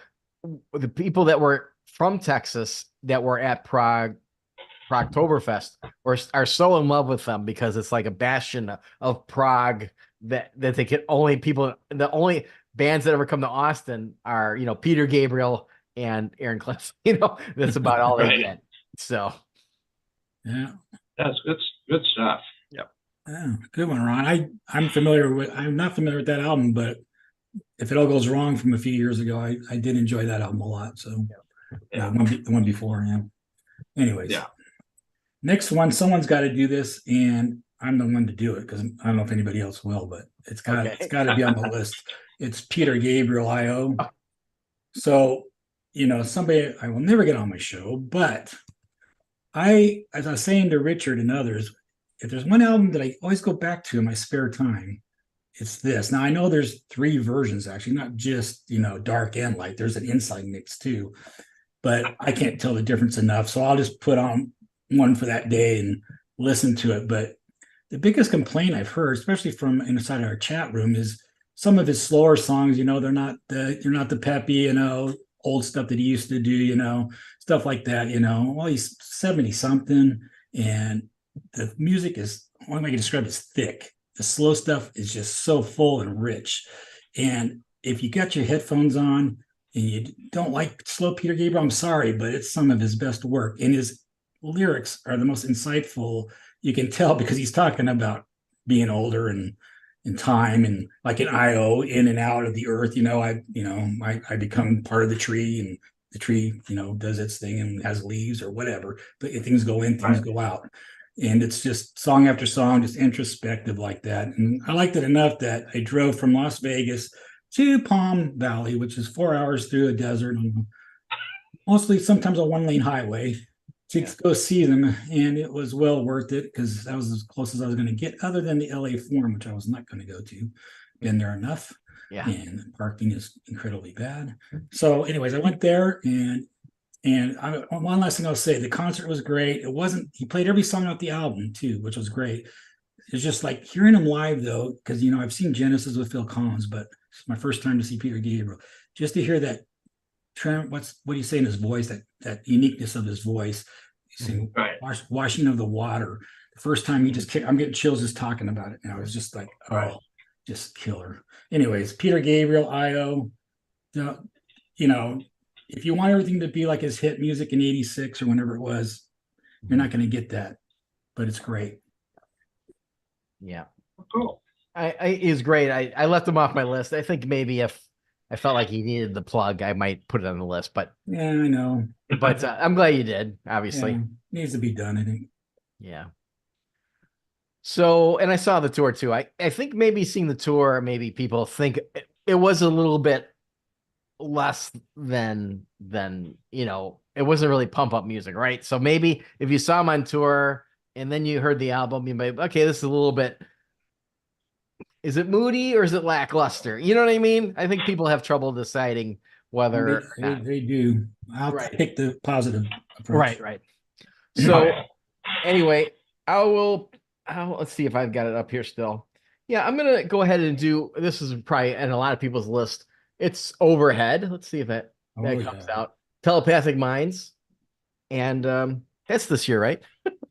S3: people that were from Texas that were at Prague are so in love with them because it's like a bastion of Prague that they can only people the only bands that ever come to Austin are Peter Gabriel and Aaron Cliff. That's about all they
S2: Right.
S3: get. So
S1: yeah.
S2: That's good stuff.
S3: yep.
S1: Yeah, good one, Ron. I'm not familiar with that album, but if it all goes wrong from a few years ago, I did enjoy that album a lot. So
S2: Yeah.
S1: the one before, yeah. Anyways,
S2: Yeah.
S1: next one, someone's got to do this, and I'm the one to do it because I don't know if anybody else will, but it's
S3: Okay.
S1: got to be on the list. It's Peter Gabriel, I.O. So, somebody I will never get on my show, but as I was saying to Richard and others, if there's one album that I always go back to in my spare time, it's this. Now I know there's three versions actually, not just dark and light. There's an inside mix too, but I can't tell the difference enough. So I'll just put on one for that day and listen to it. But the biggest complaint I've heard, especially from inside our chat room, is some of his slower songs. They're not the peppy, old stuff that he used to do. Stuff like that. Well, he's 70 something, and the music is only way I can describe it is thick. The slow stuff is just so full and rich. And if you got your headphones on and you don't like slow Peter Gabriel, I'm sorry, but it's some of his best work. And his lyrics are the most insightful. You can tell because he's talking about being older and in time and like an IO in and out of the earth. I become part of the tree and the tree, does its thing and has leaves or whatever. But things go in, things go out. And it's just song after song, just introspective like that. And I liked it enough that I drove from Las Vegas to Palm Valley, which is 4 hours through a desert, mostly sometimes a one lane highway to go see them. And it was well worth it because that was as close as I was going to get, other than the LA Forum, which I was not going to go to. Been there enough.
S3: Yeah.
S1: And parking is incredibly bad. So, anyways, I went there one last thing I'll say, the concert was great. He played every song off the album too, which was great. It's just like hearing him live though, because I've seen Genesis with Phil Collins, but it's my first time to see Peter Gabriel. Just to hear that, what do you say in his voice? That uniqueness of his voice,
S2: right.
S1: Washing of the water. The first time I'm getting chills just talking about it now. It's just like,
S2: right.
S1: Just killer. Anyways, Peter Gabriel, IO. If you want everything to be like his hit music in '86 or whenever it was, you're not going to get that, but it's great.
S3: Yeah.
S2: Cool.
S3: He's great. I left him off my list. I think maybe if I felt like he needed the plug, I might put it on the list, but
S1: yeah, I know.
S3: But I'm glad you did, obviously.
S1: Yeah, needs to be done, I think.
S3: Yeah. So, and I saw the tour too. I think maybe seeing the tour, maybe people think it was a little bit less than it wasn't really pump up music, right? So maybe if you saw him on tour and then you heard the album, you might, okay, this is a little bit, is it moody or is it lackluster? You know what I mean? I think people have trouble deciding whether
S1: they do. I'll pick the positive approach.
S3: Right. So anyway, let's see if I've got it up here still. Yeah, I'm gonna go ahead and do this is probably in a lot of people's list. It's Overhead. Let's see if that comes out. Telepathic Minds. And that's this year, right?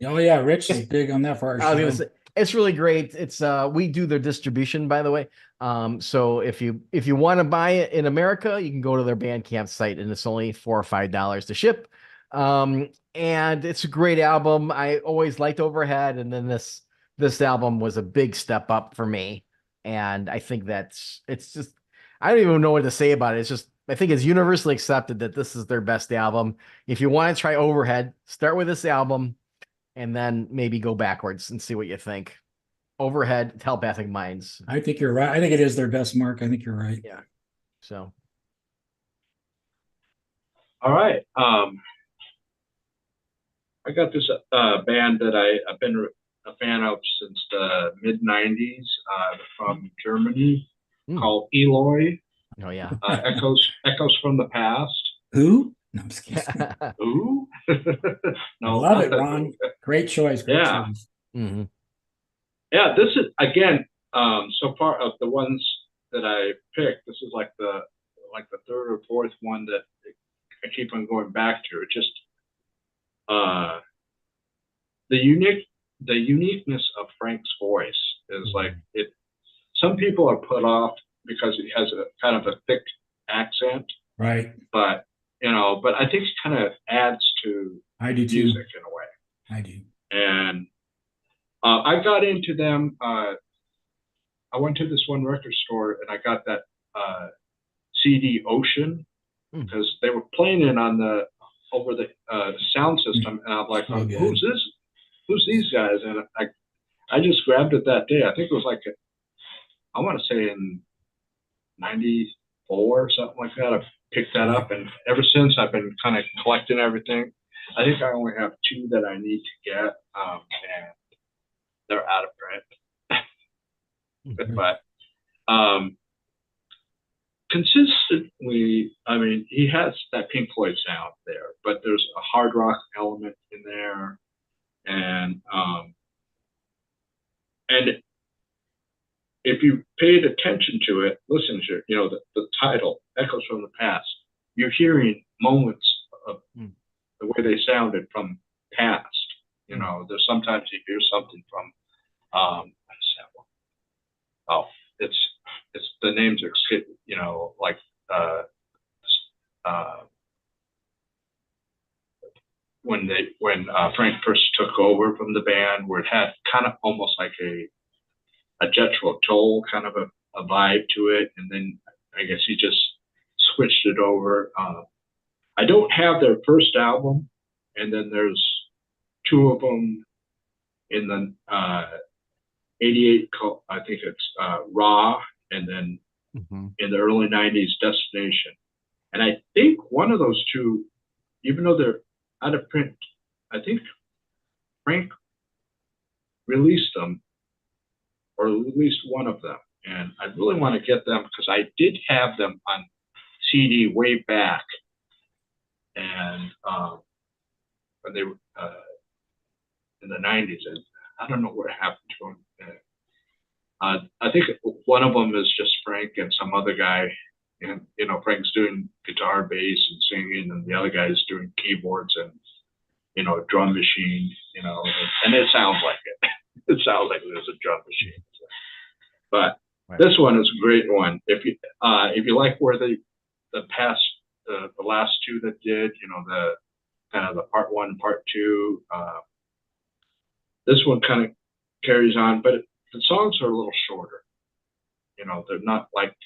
S1: Oh yeah, Rich is big on that for our show.
S3: It's really great. It's we do their distribution, by the way. So if you want to buy it in America, you can go to their Bandcamp site and it's only $4 or $5 to ship. And it's a great album. I always liked Overhead, and then this album was a big step up for me. And I think it's just I don't even know what to say about it. It's just I think it's universally accepted that this is their best album. If you want to try Overhead, start with this album and then maybe go backwards and see what you think. Overhead, Telepathic Minds.
S1: I think you're right. I think it is their best mark. I think you're right.
S3: Yeah. So.
S2: All right. I got this band that I've been a fan of since the mid '90s, from Germany, called Eloy.
S3: Oh yeah.
S2: Echoes from the Past.
S1: Who? No, I'm just kidding.
S2: Who?
S1: I
S2: No,
S1: love it, Ron. Great choice. Great
S2: Yeah.
S1: choice.
S3: Mm-hmm.
S2: Yeah, this is again. So far of the ones that I picked, this is like the third or fourth one that I keep on going back to. It just uh, the uniqueness of Frank's voice is like it. Some people are put off because he has a kind of a thick accent,
S1: Right.
S2: but but I think it kind of adds to
S1: I do too.
S2: music in a way.
S1: I do.
S2: And I got into them. I went to this one record store and I got that CD Ocean because they were playing it on the over the sound system, and I'm like,
S1: So good.
S2: who's this? Who's these guys? And I just grabbed it that day. I think it was like I want to say in '94 or something like that. I picked that up, and ever since I've been kind of collecting everything. I think I only have two that I need to get, and they're out of print. But consistently, I mean, he has that Pink Floyd sound there, but there's a hard rock element in there, and if you paid attention to it, listen to it, the title, Echoes from the Past, you're hearing moments of the way they sounded from past. There's sometimes you hear something from, what is that one? Oh, it's the names are, like, when Frank first took over from the band, where it had kind of almost like a Jethro Tull kind of a vibe to it, and then I guess he just switched it over. I don't have their first album, and then there's two of them in the '88. I think it's Raw, and then in the early '90s, Destination. And I think one of those two, even though they're out of print, I think Frank released them, or at least one of them. And I really want to get them because I did have them on CD way back. And when they were in the '90s, and I don't know what happened to them. I think one of them is just Frank and some other guy, and Frank's doing guitar, bass, and singing, and the other guy's doing keyboards and drum machine, and it sounds like it. It sounds like there's a drum machine. But this one is a great one. If you like where the past the last two that did, the kind of the part one, part two, this one kind of carries on, but the songs are a little shorter. They're not like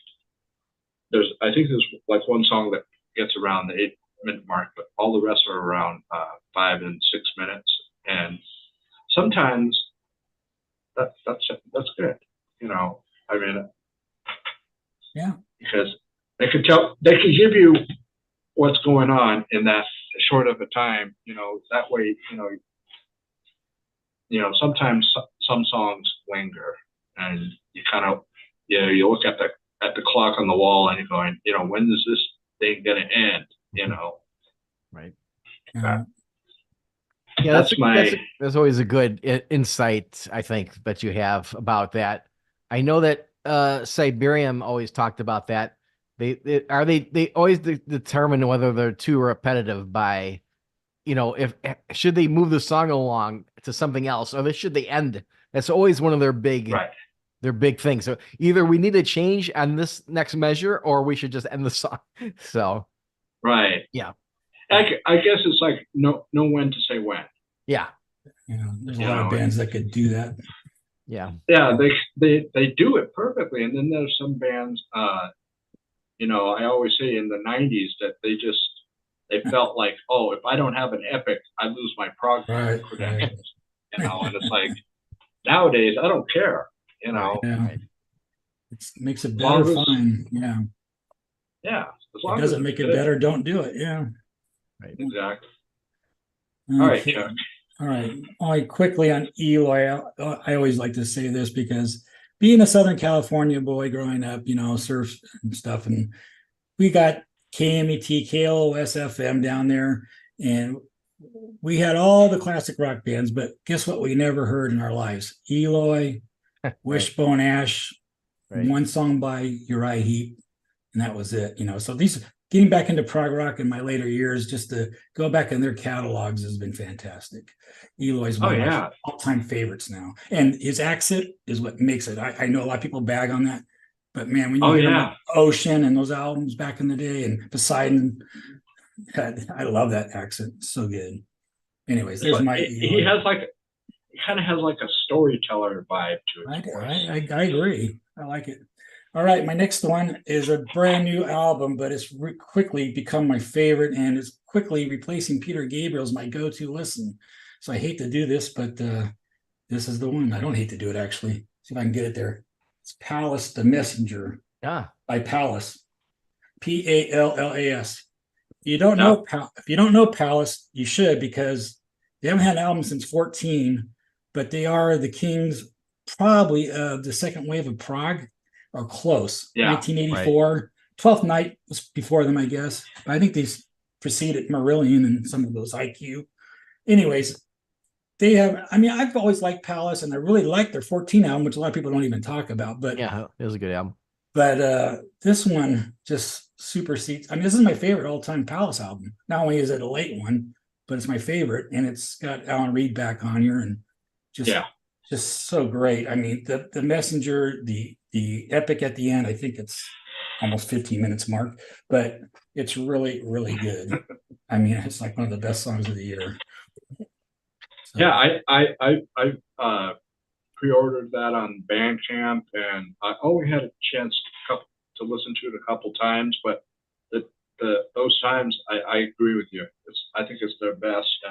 S2: I think there's like one song that gets around the 8-minute mark, but all the rest are around 5 and 6 minutes, and sometimes that's good. I mean,
S1: yeah,
S2: because they could give you what's going on in that short of a time. That way, sometimes some songs linger, and you kind of, you look at the clock on the wall and you're going, when is this thing going to end?
S3: Right.
S1: Yeah,
S3: that's always a good insight, I think, that you have about that. I know that Siberium always talked about that. They always determine whether they're too repetitive by, if should they move the song along to something else, or should they end? That's always one of their big things. So either we need to change on this next measure, or we should just end the song. So yeah.
S2: I guess it's like know when to say when.
S3: Yeah.
S1: There's a lot of bands that could do that.
S3: Yeah.
S2: Yeah, they do it perfectly. And then there's some bands, I always say in the '90s that they felt like, oh, if I don't have an epic, I lose my prog credentials. And it's like nowadays I don't care.
S1: It makes it better. Fine. Yeah.
S2: Yeah.
S1: As long as it doesn't make it better, don't do it. Yeah.
S3: Right.
S2: Exactly.
S1: Okay.
S2: All right, Chuck.
S1: All right. I quickly on Eloy. I always like to say this because being a Southern California boy growing up, surf and stuff, and we got KMET, KLOS FM down there, and we had all the classic rock bands. But guess what? We never heard in our lives: Eloy,
S3: Right.
S1: Wishbone Ash,
S3: Right.
S1: one song by Uriah Heep, and that was it. So these getting back into prog rock in my later years, just to go back in their catalogs has been fantastic. Eloy's
S2: Oh
S1: one of my
S2: yeah.
S1: all-time favorites now, and his accent is what makes it. I know a lot of people bag on that, but man, when you
S2: Oh
S1: hear him
S2: yeah.
S1: on Ocean and those albums back in the day, and Poseidon, I love that accent. It's so good. Anyways, there's my
S2: He
S1: Eloy.
S2: has he kind of has like a storyteller vibe to
S1: I,
S2: his voice.
S1: I agree. I like it. All right, my next one is a brand new album, but it's quickly become my favorite, and it's quickly replacing Peter Gabriel's my go-to listen. So I hate to do this, but this is the one. I don't hate to do it actually. See if I can get it there. It's Palace, the Messenger
S3: Yeah.
S1: by Palace, Pallas. You don't
S2: Yeah.
S1: know if you don't know Palace, you should because they haven't had an album since 14, but they are the kings probably of the second wave of Prague or close.
S2: Yeah.
S1: 1984. 12th Night was before them, I guess. But I think these preceded Marillion and some of those IQ. Anyways, they have, I mean, I've always liked Palace and I really like their 14 album, which a lot of people don't even talk about. But
S3: Yeah, it was a good album.
S1: but this one just supersedes. I mean, this is my favorite all-time Palace album. Not only is it a late one, but it's my favorite, and it's got Alan Reed back on here, and just
S2: Yeah.
S1: just so great. I mean, the Messenger, the epic at the end. I think it's almost 15 minutes mark, but it's really really good. I mean, it's like one of the best songs of the year. So,
S2: Yeah, I pre-ordered that on Bandcamp, and I only had a chance to listen to it a couple times, but those times I agree with you. I think it's their best,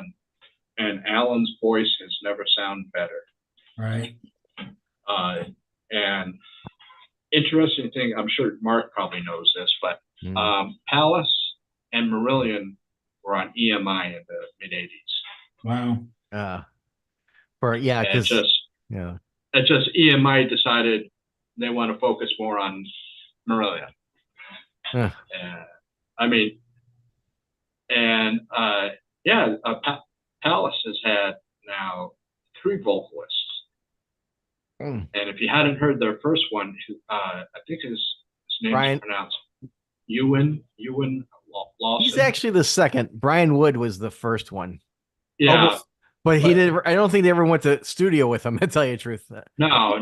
S2: and Alan's voice has never sounded better.
S1: right.
S2: And interesting thing, I'm sure Mark probably knows this, but Palace and Marillion were on EMI in the mid '80s.
S1: Wow.
S3: Because
S2: EMI decided they want to focus more on Marillion. I mean, and Palace has had now 3 vocalists. And if you hadn't heard their first one, I think his name is pronounced Ewan Lawson.
S3: He's actually the second. Brian Wood was the first one.
S2: Yeah.
S3: But he did. I don't think they ever went to studio with him. To tell you the truth.
S2: No.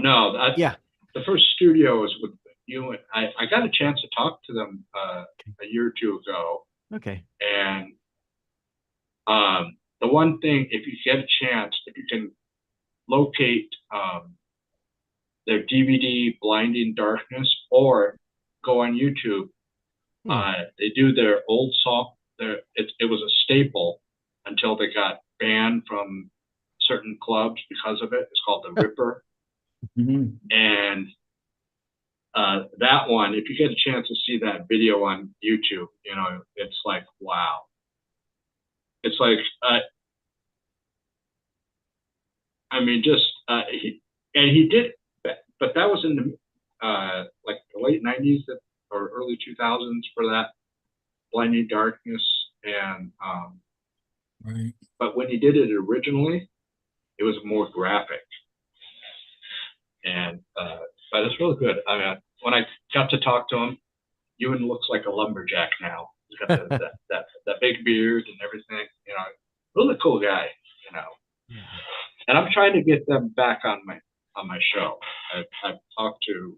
S3: Yeah.
S2: The first studio was with Ewan. I got a chance to talk to them a year or two ago.
S3: Okay.
S2: And the one thing, if you get a chance, if you can locate their DVD Blinding Darkness, or go on YouTube, they do their old song. It was a staple until they got banned from certain clubs because of it. It's called The Ripper. And that one, if you get a chance to see that video on YouTube, it's like, wow. It's like, he did, but that was in the like the late '90s or early 2000s for that Blinding Darkness, and
S1: right.
S2: But when he did it originally, it was more graphic, and but it's really good. I mean, when I got to talk to him, Ewan looks like a lumberjack now. He's got that big beard and everything. Really cool guy. And I'm trying to get them back on my show. I've talked to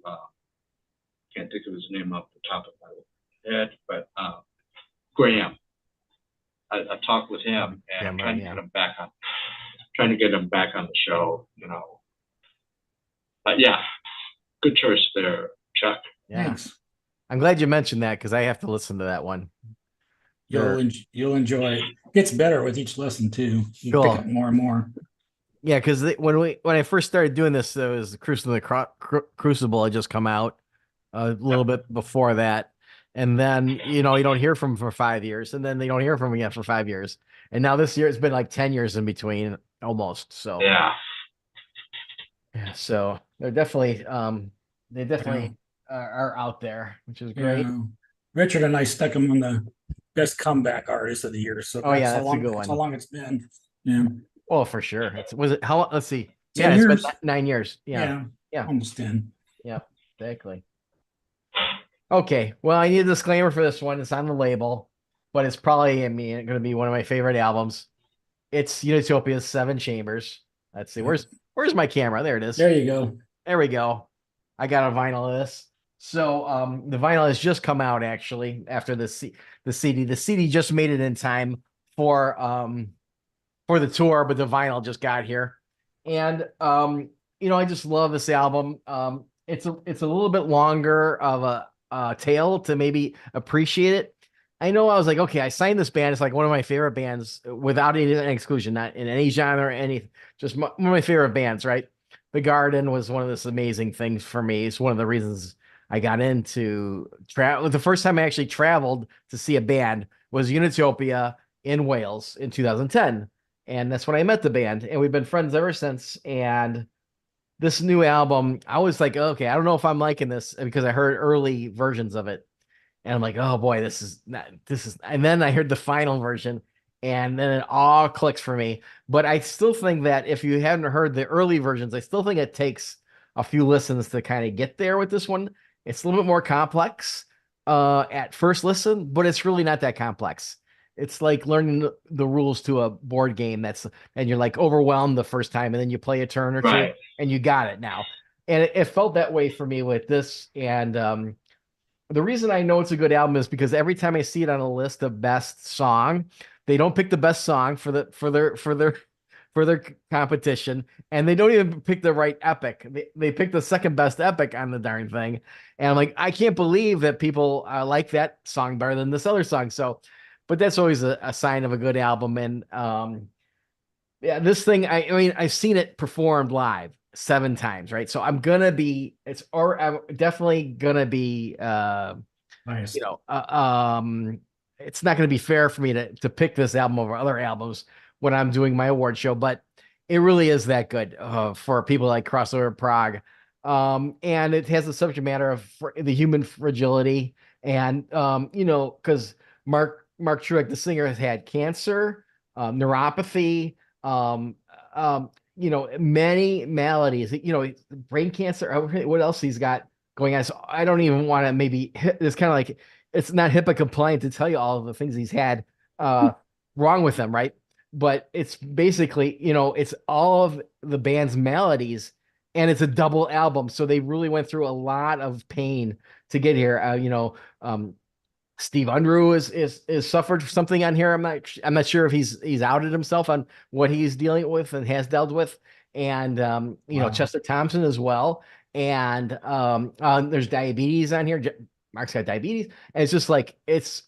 S2: can't think of his name off the top of my head, but Graham. I talked with him, and I'm trying to get him back on. Trying to get him back on the show. But yeah, good choice there, Chuck.
S3: Yeah.
S1: Thanks.
S3: I'm glad you mentioned that because I have to listen to that one.
S1: You'll enjoy it. It gets better with each lesson too. You pick up more and more.
S3: Yeah, because when I first started doing this, it was Crucible had just come out a little bit before that, and then you don't hear from him for 5 years, and then they don't hear from him again for 5 years, and now this year it's been like 10 years in between, almost. So
S2: Yeah.
S3: yeah, so they
S1: Yeah.
S3: definitely are out there, which is great.
S1: Yeah. Richard and I stuck him on the best comeback artist of the year. So
S3: Oh yeah,
S1: that's how
S3: that's a
S1: long
S3: good
S1: that's how
S3: one.
S1: long it's been. Yeah.
S3: Well, for sure. It's was it how let's see. Yeah,
S1: 10
S3: it's been
S1: years.
S3: 9 years. Yeah.
S1: Yeah.
S3: Yeah.
S1: Almost 10.
S3: Yeah. Exactly. Okay. Well, I need a disclaimer for this one. It's on the label, but it's probably, I mean, going to be one of my favorite albums. It's Utopia's Seven Chambers. Let's see.
S1: Yeah.
S3: Where's my camera? There it is.
S1: There you go.
S3: There we go. I got a vinyl of this. So the vinyl has just come out actually after the CD. The CD just made it in time for the tour, but the vinyl just got here. And I just love this album. It's a little bit longer of a tale to maybe appreciate it. I know I was like, okay, I signed this band. It's like one of my favorite bands without any exclusion, not in any genre or any, just one of my favorite bands, right? The Garden was one of this amazing things for me. It's one of the reasons I got into travel. The first time I actually traveled to see a band was Unitopia in Wales in 2010. And that's when I met the band. And we've been friends ever since. And this new album, I was like, okay, I don't know if I'm liking this because I heard early versions of it. And I'm like, oh boy, this is, and then I heard the final version and then it all clicks for me. But I still think that if you haven't heard the early versions, I still think it takes a few listens to kind of get there with this one. It's a little bit more complex at first listen, but it's really not that complex. It's like learning the rules to a board game and you're like overwhelmed the first time and then you play a turn or two
S2: Right.
S3: and you got it now. And it felt that way for me with this. And the reason I know it's a good album is because every time I see it on a list of best song, they don't pick the best song for their competition, and they don't even pick the right epic. They pick the second best epic on the darn thing, and I'm like, I can't believe that people like that song better than this other song. So, but that's always a sign of a good album, and yeah, this thing, I mean, I've seen it performed live 7 times, right? So I'm definitely gonna be, you
S1: Nice.
S3: know, it's not gonna be fair for me to pick this album over other albums when I'm doing my award show, but it really is that good for people like Crossover Prague. And it has the subject matter of the human fragility, and because Mark Trueck, the singer, has had cancer, neuropathy, um, many maladies, brain cancer. What else he's got going on? So I don't even want to maybe it's kind of like it's not HIPAA compliant to tell you all of the things he's had wrong with him, right? But it's basically, it's all of the band's maladies and it's a double album. So they really went through a lot of pain to get here. Steve Unruh is suffered something on here. I'm not sure if he's outed himself on what he's dealing with and has dealt with, and
S1: Wow.
S3: Chester Thompson as well. And there's diabetes on here. Mark's got diabetes, and it's just like it's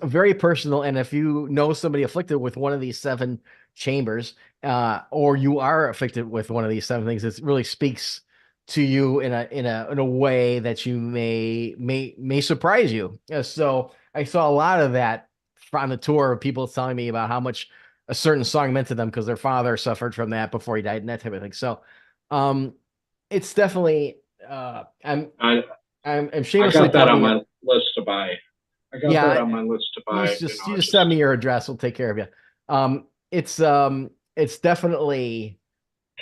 S3: very personal. And if you know somebody afflicted with one of these seven chambers, or you are afflicted with one of these seven things, it really speaks to you in a way that you may surprise you. So I saw a lot of that on the tour of people telling me about how much a certain song meant to them because their father suffered from that before he died and that type of thing. So it's definitely
S2: I
S3: I'm
S2: I
S3: shamelessly
S2: got that on
S3: plugging it.
S2: my list to buy. I got that
S3: Yeah,
S2: on my list to buy.
S3: you just send me your address, we'll take care of you. It's definitely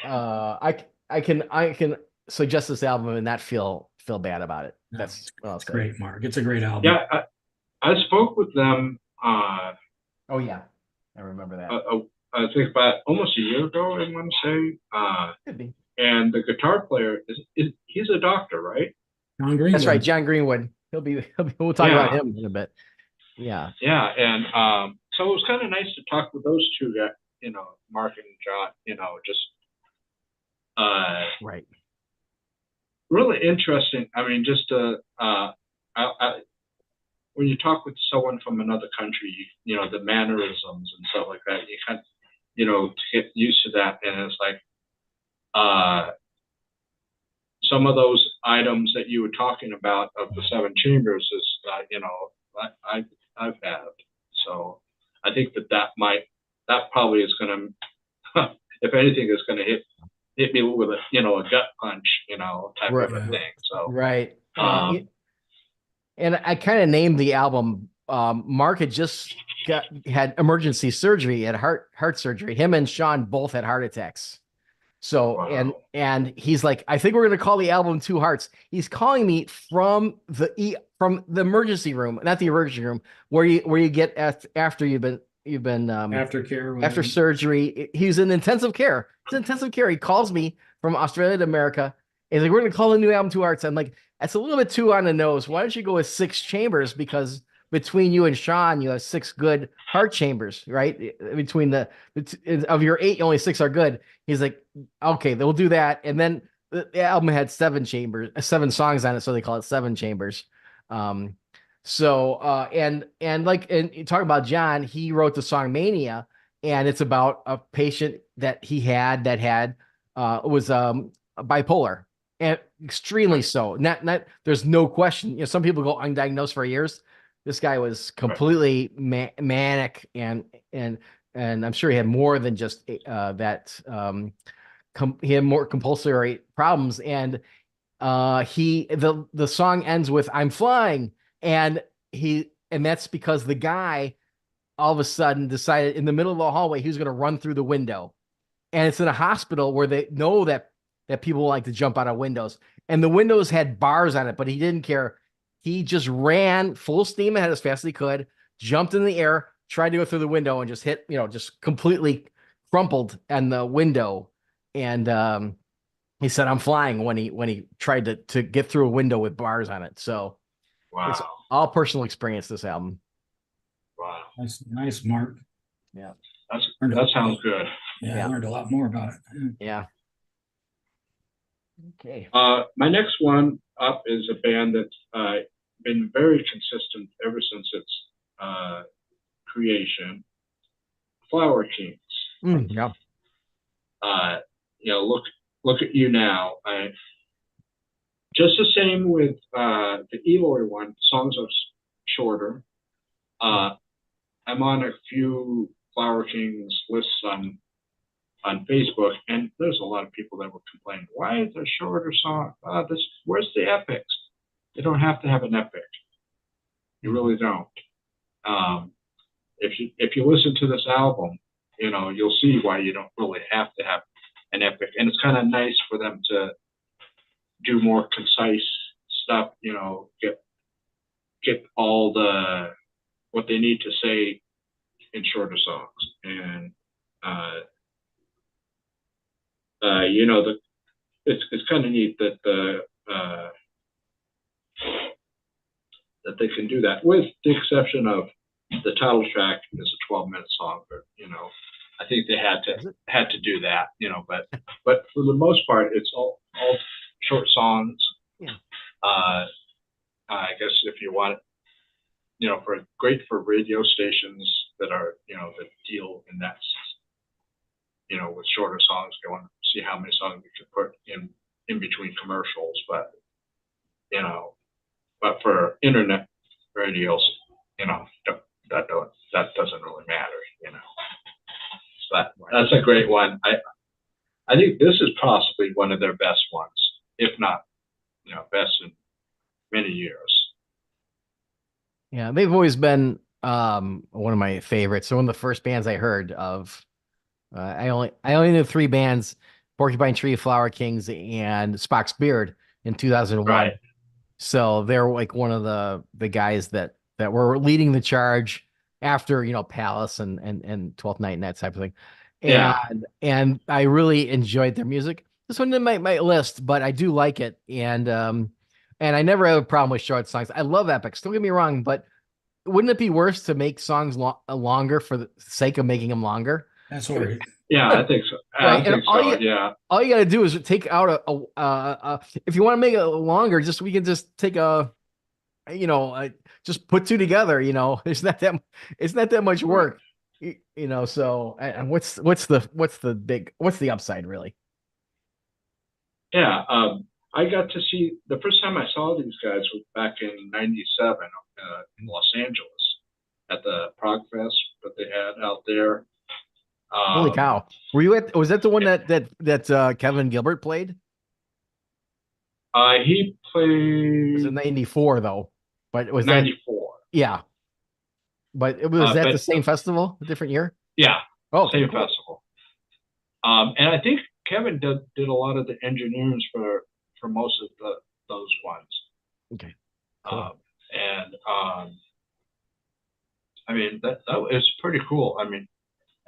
S3: I can suggest this album and not feel bad about it.
S1: No,
S3: That's what I'll
S1: it's
S3: say.
S1: great, Mark. It's a great album.
S2: Yeah, I spoke with them.
S3: Oh yeah, I remember that.
S2: I think about almost a year ago. I want to say.
S3: Could be.
S2: And the guitar player is he's a doctor, right?
S1: John
S3: That's right,
S1: Greenwood.
S3: John Greenwood. We'll talk about him in a bit. Yeah.
S2: Yeah, and so it was kind of nice to talk with those two guys, Mark and John, just
S3: Right.
S2: really interesting. I mean, just when you talk with someone from another country, the mannerisms and stuff like that, you kind of, to get used to that, and it's like some of those items that you were talking about of the seven chambers is, I've had. So I think that probably is going to if anything, it's going to hit me with a gut punch, type
S3: Right.
S2: of a thing. So,
S3: Right.
S2: um,
S3: And I kind of named the album. Mark had just had emergency surgery, had heart surgery. Him and Sean both had heart attacks. So
S2: wow.
S3: and he's like, I think we're gonna call the album Two Hearts. He's calling me from the emergency room, not the emergency room, where you get after you've been
S1: Aftercare,
S3: after
S1: whatever.
S3: surgery. He's in intensive care. He's in intensive care. He calls me from Australia to America. He's like, we're gonna call the new album Two Hearts. I'm like, that's a little bit too on the nose. Why don't you go with Six Chambers? Because between you and Sean, you have six good heart chambers, right? Between of your eight, only six are good. He's like, okay, we'll do that. And then the album had seven songs on it, so they call it Seven Chambers. Um, and you talk about John, he wrote the song Mania, and it's about a patient that he had that had was bipolar, and extremely so. Not there's no question. Some people go undiagnosed for years. This guy was completely manic, and I'm sure he had more than just that. He had more compulsory problems, and the song ends with "I'm flying," and that's because the guy all of a sudden decided in the middle of the hallway he was going to run through the window, and it's in a hospital where they know that people like to jump out of windows, and the windows had bars on it, but he didn't care. He just ran full steam ahead as fast as he could, jumped in the air, tried to go through the window, and just hit, just completely crumpled on the window. And he said, "I'm flying" when he tried to get through a window with bars on it. So it's
S2: Wow.
S3: all personal experience, this album.
S2: Wow.
S1: Nice, Mark.
S3: Yeah.
S2: That sounds good.
S1: Yeah, I learned a lot more about it.
S3: Yeah. Okay.
S2: My next one up is a band that's been very consistent ever since its creation, Flower Kings.
S3: Yeah.
S2: Look at you now. Just the same with the Eloy one. Songs are shorter. I'm on a few Flower Kings lists on Facebook, and there's a lot of people that were complaining, why is there shorter song? Where's the epics? You don't have to have an epic. You really don't. If you listen to this album, you'll see why you don't really have to have an epic. And it's kind of nice for them to do more concise stuff, get all what they need to say in shorter songs. And it's kind of neat that that they can do that, with the exception of the title track is a 12-minute song, but I think they had to do that, but for the most part, it's all short songs.
S3: Yeah.
S2: I guess if you want, great for radio stations that are, that deal in that, with shorter songs. They want to see how many songs we can put in between commercials, but for internet radios, that doesn't really matter, But that's a great one. I think this is possibly one of their best ones, if not, best in many years.
S3: Yeah, they've always been one of my favorites. So one of the first bands I heard of, I only knew three bands: Porcupine Tree, Flower Kings, and Spock's Beard in 2001.
S2: Right.
S3: So they're like one of the guys that were leading the charge after Palace and 12th Night and that type of thing. And I really enjoyed their music. This one didn't make my list, but I do like it. And I never have a problem with short songs. I love epics. Don't get me wrong, but wouldn't it be worse to make songs longer for the sake of making them longer?
S1: That's right.
S2: Yeah, I think so.
S3: Right.
S2: I think so. Yeah.
S3: All you got to do is take out if you want to make it longer, we can just take just put two together. It's not that much work. So what's the upside really?
S2: Yeah. I got to see, the first time I saw these guys was back in '97 in Los Angeles at the Prog Fest that they had out there.
S3: Holy cow! Were you at? Was that the one that Kevin Gilbert played?
S2: He
S3: It was in
S2: played
S3: '94 though, but was that?
S2: 94.
S3: Yeah, but it was that the
S2: But
S3: same festival, a different year?
S2: yeah,
S3: Oh, okay,
S2: same
S3: cool.
S2: festival. And I think Kevin did a lot of the engineering for most of those ones.
S3: Okay, cool.
S2: And I mean that is pretty cool. I mean,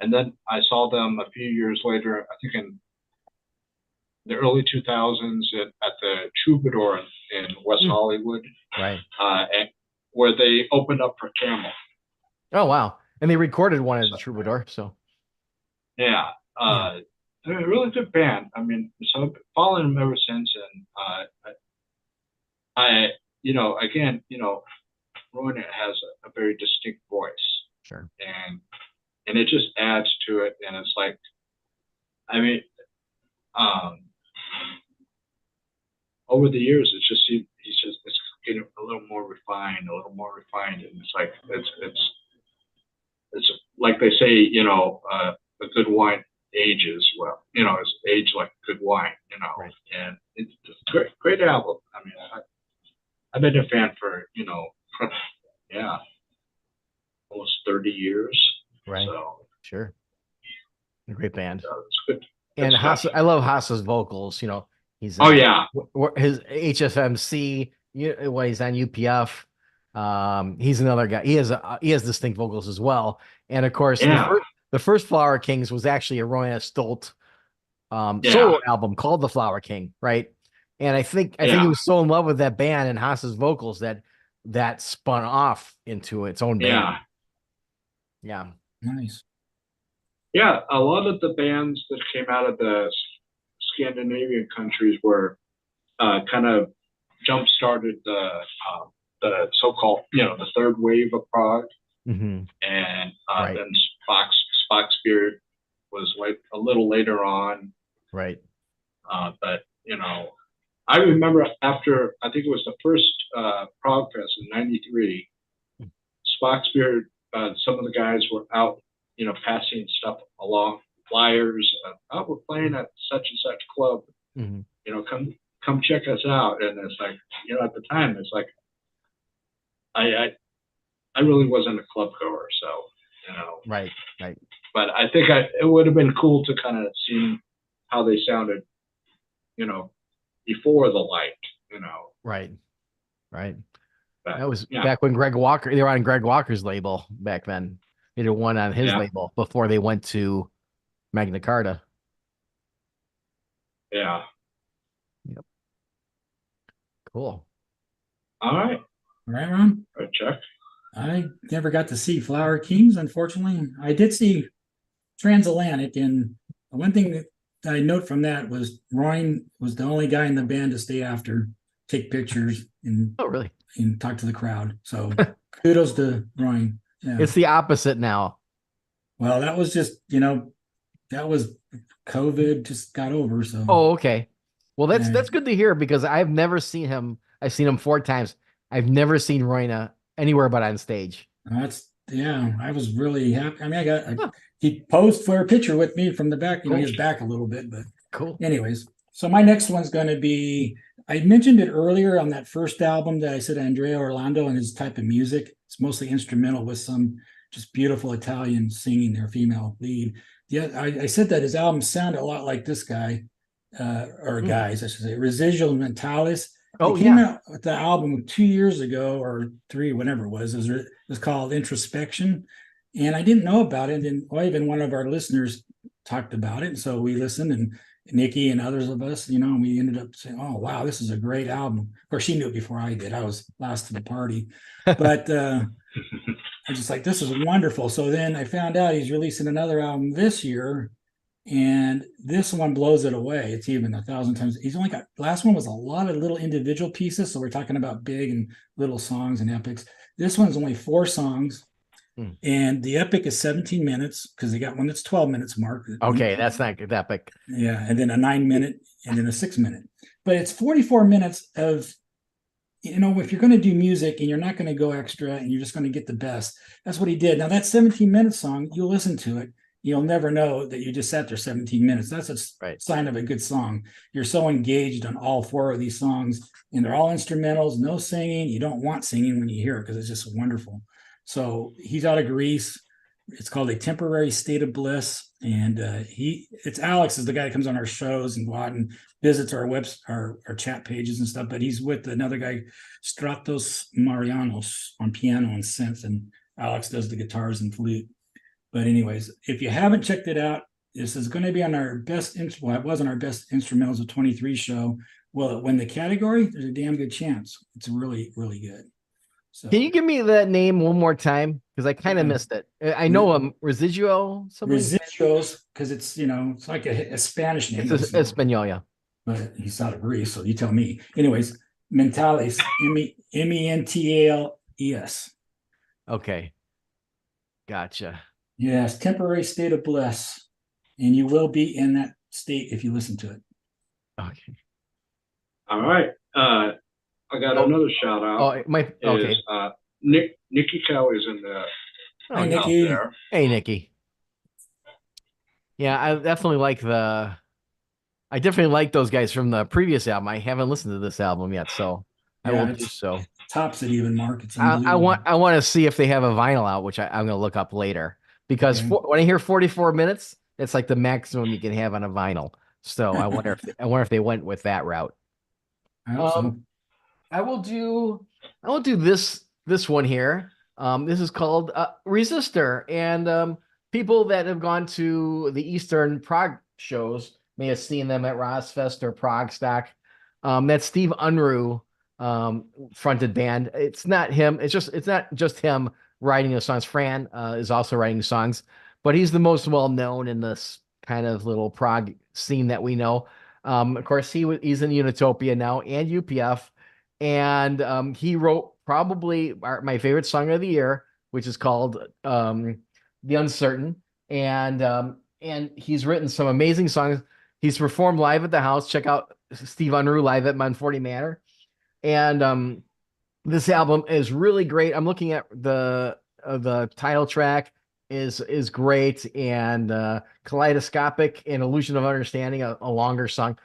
S2: and then I saw them a few years later. I think in the early 2000s at the Troubadour in West Hollywood,
S3: Right.
S2: and where they opened up for Camel.
S3: Oh wow! And they recorded one at the Troubadour. So
S2: Yeah, they're a really good band. I mean, so I've followed them ever since, and I, again, Rowan has a very distinct voice,
S3: sure.
S2: and it just adds to it, and it's like, I mean, over the years, it's getting a little more refined, and it's like it's like they say, a good wine ages well, it's aged like good wine,
S3: Right.
S2: and it's a great album. I mean, I've been a fan for, yeah, almost 30 years.
S3: Right.
S2: So
S3: Sure. A great band.
S2: it's good.
S3: And
S2: Haas,
S3: I love Haas's vocals. He's
S2: yeah,
S3: his HFMC. When he's on UPF, he's another guy. He has distinct vocals as well. And of course,
S2: yeah,
S3: the first Flower Kings was actually a Roy Stolt
S2: yeah,
S3: solo album called The Flower King, right? And I think he was so in love with that band and Haas's vocals that spun off into its own band. Yeah.
S1: Nice.
S2: Yeah. A lot of the bands that came out of the Scandinavian countries were kind of jump started the so-called, the third wave of prog, and
S3: Right.
S2: then Spock Spirit was like a little later on,
S3: Right.
S2: but I remember after I think it was the first prog fest in '93, Spock Spirit, some of the guys were out, passing stuff along, flyers. Oh, we're playing at such and such club. Come check us out. And it's like, at the time, it's like, I really wasn't a club goer, so
S3: Right.
S2: But I think it would have been cool to kind of see how they sounded, before the light,
S3: Right.
S2: But,
S3: That was back when they were on Greg Walker's label back then. They did one on his label before they went to Magna Carta.
S2: Yeah.
S3: Yep. Cool.
S2: All right,
S1: Ron.
S2: all right, Chuck.
S1: I never got to see Flower Kings, unfortunately. I did see Transatlantic, and one thing that I note from that was Ryan was the only guy in the band to stay after, take pictures, and
S3: really?
S1: And talk to the crowd. So kudos to Ryan. Yeah.
S3: It's the opposite now.
S1: Well, that was just, that was COVID just got over. So
S3: okay. Well, that's good to hear because I've never seen him. I've seen him 4 times. I've never seen Royna anywhere but on stage.
S1: I was really happy. I mean, he posed for a picture with me from the back.
S3: Cool.
S1: He's back a little bit, but
S3: cool.
S1: Anyways, so my next one's going to be, I mentioned it earlier on that first album that I said Andrea Orlando and his type of music. It's mostly instrumental with some just beautiful Italian singing, their female lead. Yeah, I said that his album sounded a lot like this guy, or guys, I should say, Residual Mentalis.
S3: Oh,
S1: came out with the album 2 years ago or 3, whatever it was. It was called Introspection. And I didn't know about it. And even one of our listeners talked about it. And so we listened, and Nikki and others of us, and we ended up saying, oh, wow, this is a great album. Of course, she knew it before I did. I was last to the party. But I was just like, this is wonderful. So then I found out he's releasing another album this year. And this one blows it away. It's even 1,000 times. He's only got, last one was a lot of little individual pieces. So we're talking about big and little songs and epics. This one's only 4 songs. And the epic is 17 minutes because they got one that's 12 minutes mark.
S3: Okay, that's not good epic.
S1: Yeah, and then a 9-minute and then a 6-minute. But it's 44 minutes of, if you're going to do music and you're not going to go extra and you're just going to get the best, that's what he did. Now that 17-minute song, you'll listen to it. you'll never know that you just sat there 17 minutes. That's a
S3: Right.
S1: sign of a good song. You're so engaged on all four of these songs, and they're all instrumentals, no singing. You don't want singing when you hear it because it's just wonderful. So he's out of Greece. It's called A Temporary State of Bliss. And it's Alex is the guy that comes on our shows and go out and visits our our chat pages and stuff. But he's with another guy, Stratos Marianos, on piano and synth, and Alex does the guitars and flute. But anyways, if you haven't checked it out, this is going to be on our best. Well, it was on our best instrumentals of 23 show. Will it win the category? There's a damn good chance. It's really, really good. So
S3: Can you give me that name one more time? Because I kind of
S1: Yeah.
S3: missed it. I know Residuo something.
S1: Residuos, because it's like a Spanish name,
S3: It's Espanol, yeah.
S1: but he's out of Greece, so you tell me. Anyways, Mentales, Mentales.
S3: Okay. Gotcha.
S1: Yes, temporary state of bliss, and you will be in that state if you listen to it.
S3: Okay.
S2: All right. I got another shout out.
S3: Oh, okay.
S2: Is Nikki Kelly's in the
S1: Hi,
S2: out
S1: Nikki.
S2: there.
S3: Hey, Nikki. Yeah, I definitely like those guys from the previous album. I haven't listened to this album yet, so I will do so.
S1: Tops it even, Mark. It's
S3: I
S1: unbelievable.
S3: want to see if they have a vinyl out, which I'm going to look up later because
S1: Okay.
S3: when I hear 44 minutes, it's like the maximum you can have on a vinyl. So I wonder if they went with that route.
S1: I hope so.
S3: I will do this one here. This is called Resistor, and people that have gone to the Eastern Prague shows may have seen them at Rosfest or Prague Stock. That's Steve Unruh fronted band. It's not him. It's not just him writing the songs. Fran is also writing the songs, but he's the most well known in this kind of little Prague scene that we know. Of course, he's in Unitopia now and UPF, and he wrote probably my favorite song of the year, which is called "The Uncertain," and he's written some amazing songs. He's performed live at the house. Check out Steve Unruh live at Monforti Manor, and this album is really great. I'm looking at the title track is great, and Kaleidoscopic and Illusion of Understanding, a longer song.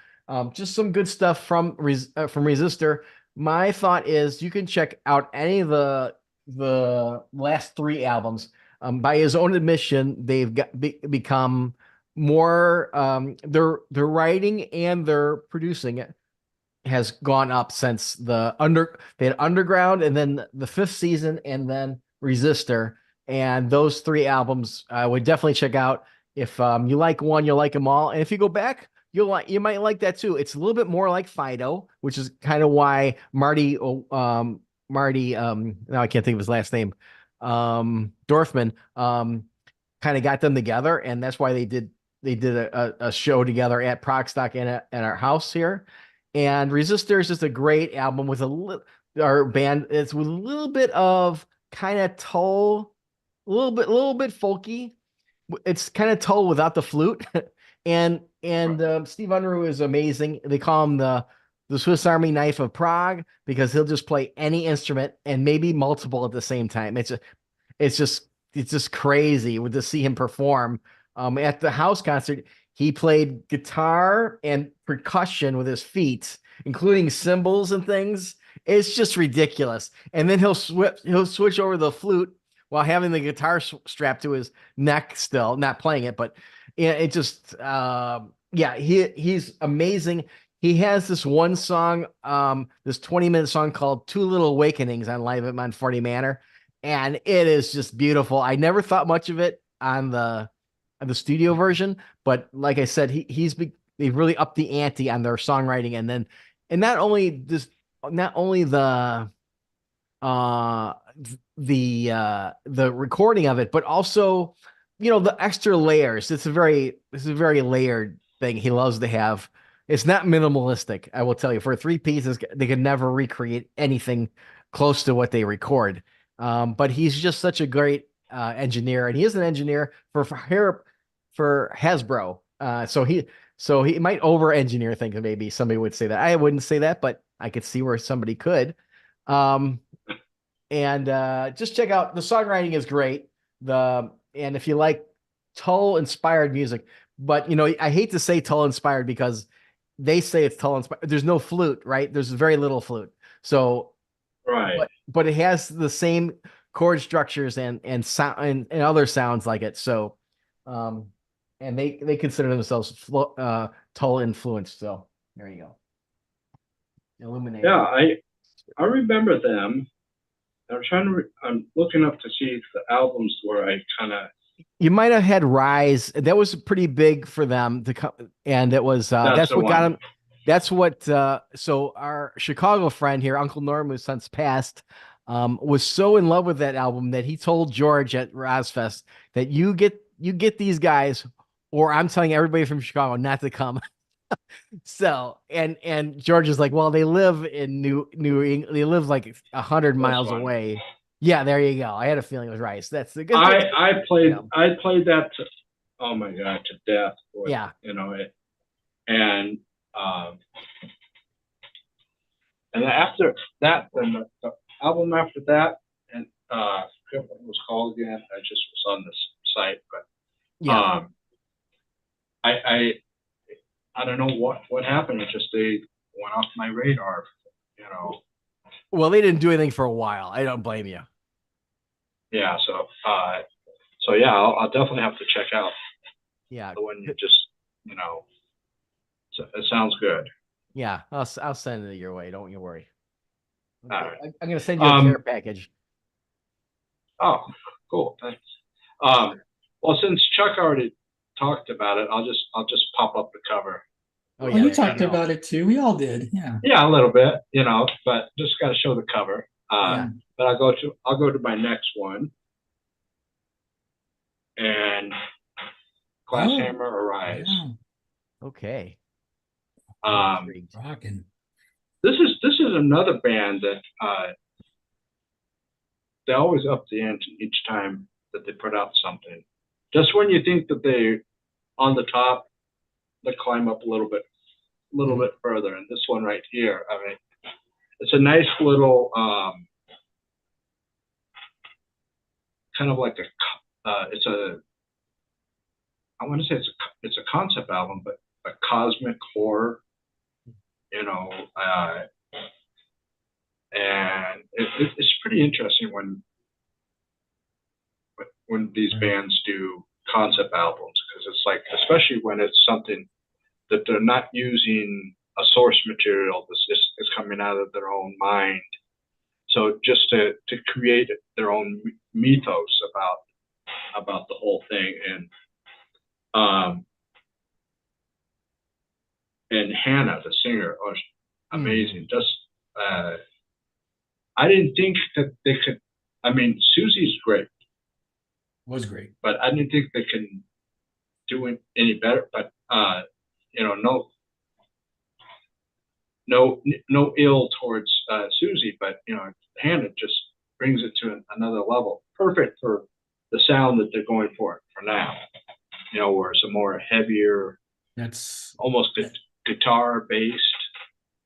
S3: Just some good stuff from Resistor. My thought is you can check out any of the last three albums. By his own admission, they've become more their writing and their producing has gone up since they had Underground and then the fifth season and then Resistor. And those three albums I would definitely check out. If you like one, you'll like them all. And if you go back, you might like that too. It's a little bit more like Fido, which is kind of why Marty now I can't think of his last name, Dorfman, kind of got them together, and that's why they did a show together at Prockstock and at our house here. And Resistor is just a great album with our band. It's with a little bit of kind of Tull, a little bit folky. It's kind of Tull without the flute, and Steve Unruh is amazing. They call him the Swiss Army knife of Prague because he'll just play any instrument and maybe multiple at the same time. It's just crazy to see him perform. At the house concert, he played guitar and percussion with his feet, including cymbals and things. It's just ridiculous. And then he'll switch over the flute while having the guitar strapped to his neck, still not playing it, but it just he's amazing. He has this one song, this 20-minute song called Two Little Awakenings on Live at Monforti Manor, and it is just beautiful. I never thought much of it on the studio version, but like I said, they've really upped the ante on their songwriting, and not only the recording of it, but also the extra layers. It's a very layered thing he loves to have. It's not minimalistic, I will tell you. For three pieces, they could never recreate anything close to what they record. But he's just such a great engineer, and he is an engineer for Hasbro. So he might over-engineer things. Maybe somebody would say that. I wouldn't say that, but I could see where somebody could. And just check out the songwriting is great. And if you like Tull inspired music, but I hate to say Tull inspired because they say it's Tull inspired. There's no flute, right? There's very little flute. So,
S2: Right.
S3: but it has the same chord structures and sound and other sounds like it. So, um, and they consider themselves Tull influenced. So there you go. Illuminated.
S2: Yeah, I remember them. I'm looking up to see the albums where I kind of.
S3: You might have had Rise. That was pretty big for them to come, and it was that's
S2: the
S3: what got
S2: one.
S3: them. That's what. So our Chicago friend here, Uncle Norm, who's since passed, was so in love with that album that he told George at Razfest that you get these guys, or I'm telling everybody from Chicago not to come. So and George is like, well, they live in New England. They live like 100 miles
S2: One.
S3: away. Yeah, there you go. I had a feeling it was Rice. That's the good.
S2: I played that to, oh my god, to death. With,
S3: Yeah.
S2: And after that, then the album after that, and I forget what it was called again. I just was on this site, but
S3: yeah.
S2: I don't know what happened. It just they went off my radar.
S3: Well, they didn't do anything for a while. I don't blame you.
S2: Yeah. So yeah, I'll definitely have to check out.
S3: Yeah.
S2: The one you just so it sounds good.
S3: Yeah, I'll send it your way. Don't you worry. Okay.
S2: Right.
S3: I'm gonna send you a care package.
S2: Oh, cool. Thanks. Well, since Chuck already talked about it, I'll just pop up the cover.
S1: Oh, yeah, we talked about it too. We all did. Yeah.
S2: Yeah, a little bit, but just got to show the cover.
S3: Yeah.
S2: But I'll go to my next one. And Glass Hammer Arise.
S1: Yeah.
S3: Okay.
S1: Rocking.
S2: This is another band that they always up the ante each time that they put out something. Just when you think that they're on the top, they climb up a little bit further. And this one right here, I mean, it's a nice little kind of like I want to say it's a concept album, but a cosmic horror, and it's pretty interesting when these bands do concept albums, because it's like, especially when it's something that they're not using a source material, it's coming out of their own mind. So just to create their own mythos about the whole thing. And Hannah, the singer, was amazing. Just I didn't think that they could. I mean, Susie's great.
S1: Was great,
S2: but I didn't think they can do it any better. But no ill towards Susie, but Hannah just brings it to another level. Perfect for the sound that they're going for now. Where it's a more heavier.
S1: That's
S2: almost guitar based.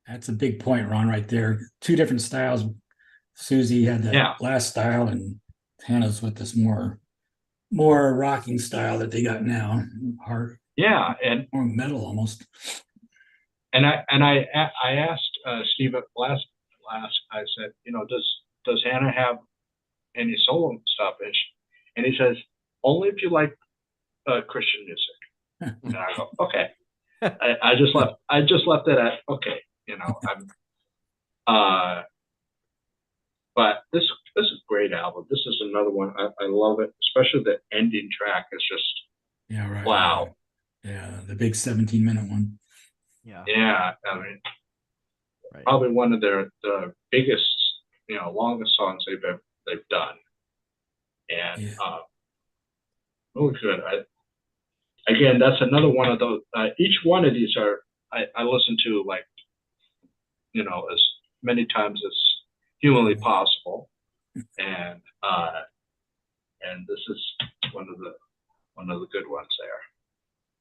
S1: That's a big point, Ron, right there. Two different styles. Susie had that last style, and Hannah's with this more rocking style that they got now. Hard.
S2: Yeah, and
S1: more metal almost.
S2: And I asked Steve at last. I said, does Hannah have any solo stuff? And he says, only if you like Christian music. And I go, okay. I just left it at okay. But this is a great album. This is another one. I love it, especially the ending track is just
S1: right.
S2: Wow.
S1: Yeah, the big 17-minute one.
S2: Yeah. I mean, probably one of the biggest, longest songs they've done, and really good. Again, that's another one of those. Each one of these I listen to as many times as humanly possible, and this is one of the good ones there.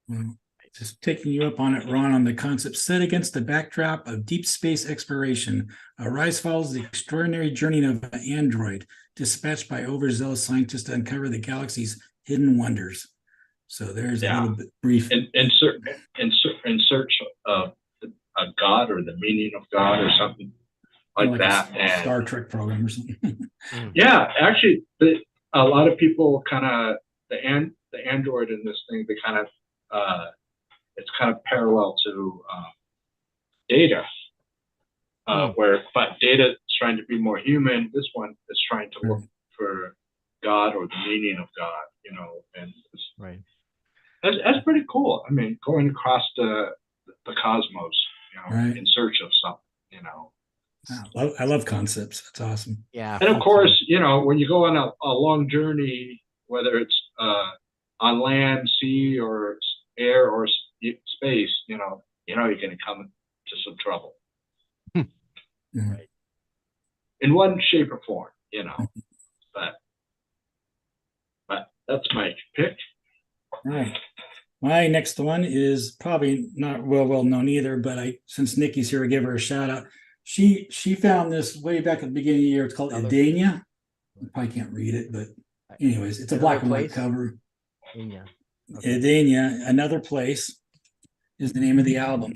S1: Well, just taking you up on it, Ron, on the concept set against the backdrop of deep space exploration. Rise follows the extraordinary journey of an android dispatched by overzealous scientists to uncover the galaxy's hidden wonders. So there's a
S2: Yeah.
S1: little bit brief.
S2: In search of a God or the meaning of God or something like that.
S1: A
S2: And
S1: Star Trek program or something.
S2: yeah, actually, a lot of people kind of the Android in this thing, they kind of it's kind of parallel to Data, where but Data is trying to be more human. This one is trying to look for God or the meaning of God, you know, and
S3: right.
S2: That's pretty cool. I mean, going across the cosmos, you know,
S1: Right.
S2: in search of something, you know.
S1: I love concepts. That's awesome.
S3: Yeah.
S2: And of course, you know, when you go on a long journey, whether it's on land, sea, or air or space, you know you're going to come into some trouble
S3: Right.
S2: in one shape or form, you know. But that's my pick.
S1: All right. My next one is probably not well known either, but since Nikki's here, I give her a shout out. She found this way back at the beginning of the year. It's called Edenia. You probably can't read it, but anyways, it's a black and white cover.
S3: Yeah.
S1: Okay. Edenia, Another Place is the name of the album.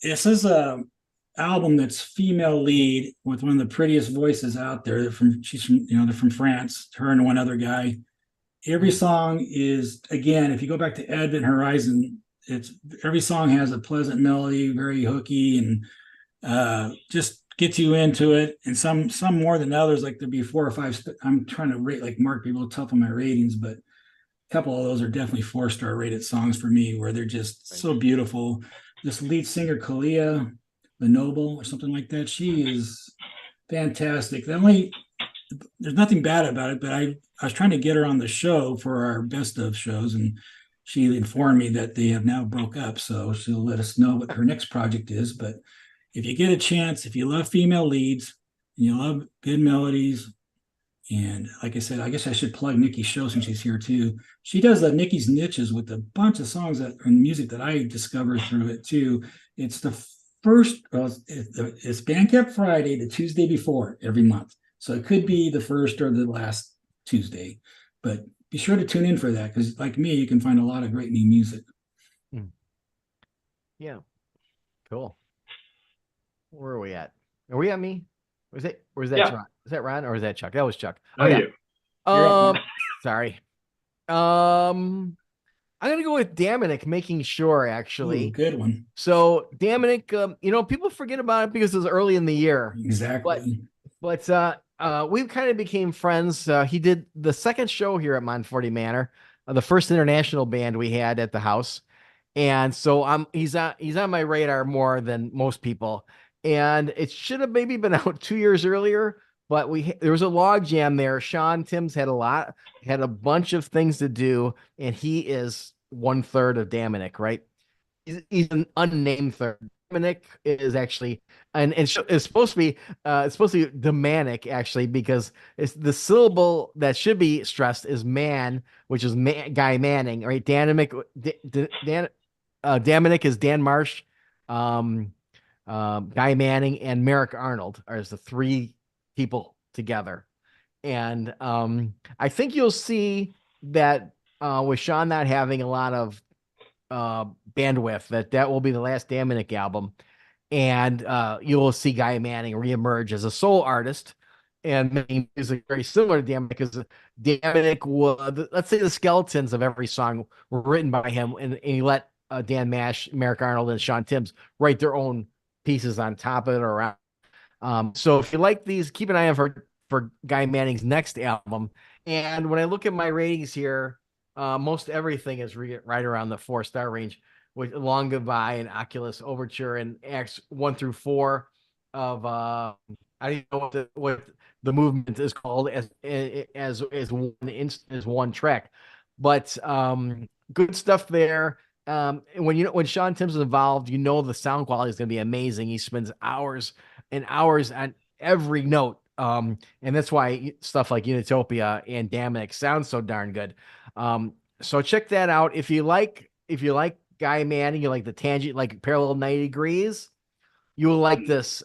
S1: This is a album that's female lead with one of the prettiest voices out there. She's from, they're from France. Her and one other guy. Every song is, again, if you go back to Advent Horizon, every song has a pleasant melody, very hooky, and just gets you into it. And some more than others, like there'd be 4 or 5. I'm trying to rate, like Mark, be a little tough on my ratings, but a couple of those are definitely 4-star rated songs for me, where they're just so beautiful. This lead singer, Kalia the Noble, or something like that, she is fantastic. There's nothing bad about it, but I was trying to get her on the show for our best of shows, and she informed me that they have now broke up. So she'll let us know what her next project is. But if you get a chance, if you love female leads and you love good melodies, and like I said, I guess I should plug Nikki's show since she's here too. She does the Nikki's Niches with a bunch of songs and music that I discovered through it too. It's the first, it's Bandcamp Friday, the Tuesday before every month. So it could be the first or the last Tuesday, but be sure to tune in for that, because like me, you can find a lot of great new music.
S3: Yeah. Cool. Where are we at? Are we at me? Or is that Ron? Is that Ron or is that Chuck? That was Chuck.
S2: Oh yeah.
S3: Sorry. I'm gonna go with Dominic, Making Sure, actually.
S1: Ooh, good one.
S3: So Dominic, people forget about it because it was early in the year.
S1: Exactly.
S3: But we kind of became friends. He did the second show here at Monforti Manor, the first international band we had at the house. And so he's on my radar more than most people. And it should have maybe been out 2 years earlier, but there was a log jam there. Sean Timms had a bunch of things to do, and he is 1/3 of Dominic, right? He's an unnamed third. Dominic is actually, and it's supposed to be demanic, actually, because it's the syllable that should be stressed is man, which is Guy Manning, right? Dominic is Dan Marsh, Guy Manning, and Merrick Arnold are the 3 people together. And I think you'll see that with Sean not having a lot of bandwidth, that will be the last Dominic album. And you will see Guy Manning reemerge as a solo artist and making music very similar to Dominic, because Dominic let's say the skeletons of every song were written by him, and he let Dan Mash, Merrick Arnold, and Sean Timms write their own pieces on top of it or around. So if you like these, keep an eye out for Guy Manning's next album. And when I look at my ratings here, most everything is right around the 4-star range, with Long Goodbye and Oculus Overture and Acts 1 through 4 of I don't know what the movement is called as one track, but good stuff there. When Sean Timms is involved, the sound quality is going to be amazing. He spends hours and hours on every note. And that's why stuff like Unitopia and Dominic sounds so darn good. So check that out. If you like Guy Manning, you like the tangent, like Parallel 90 Degrees, you will like this.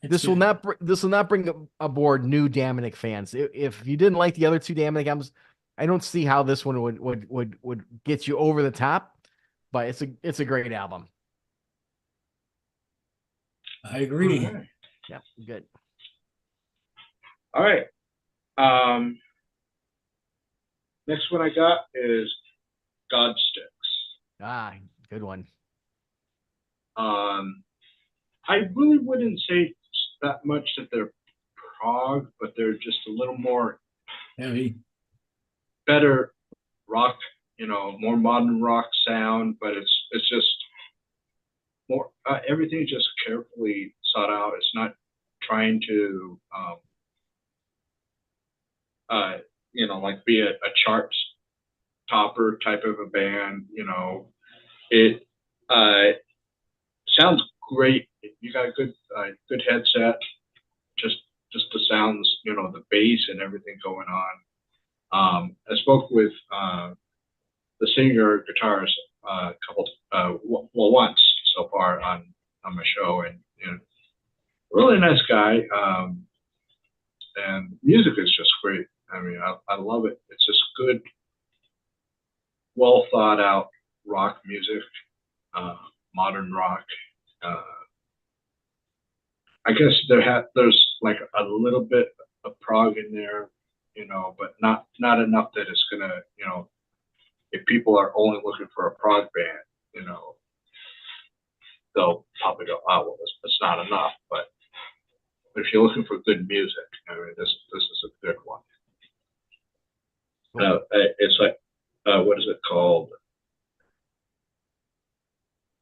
S3: This will not bring aboard new Dominic fans. If you didn't like the other 2 Dominic albums, I don't see how this one would get you over the top, but it's a great album.
S1: I agree.
S2: All right.
S3: Yeah, good.
S2: All right. Next one I got is Godsticks.
S3: Ah, good one.
S2: I really wouldn't say that much that they're prog, but they're just a little more
S1: Heavy.
S2: better rock, more modern rock sound, but it's just more everything's just carefully sought out. It's not trying to like be a chart topper type of a band. It sounds great. You got a good headset. Just the sounds, the bass and everything going on. I spoke with the singer guitarist once so far on my show, and really nice guy. And music is just great. I mean, I love it. It's just good, well thought out rock music, modern rock. I guess there's like a little bit of prog in there, but not enough that it's gonna, if people are only looking for a prog band, they'll probably go, oh, well, it's not enough. But if you're looking for good music, I mean, this is a good one. It's like, what is it called?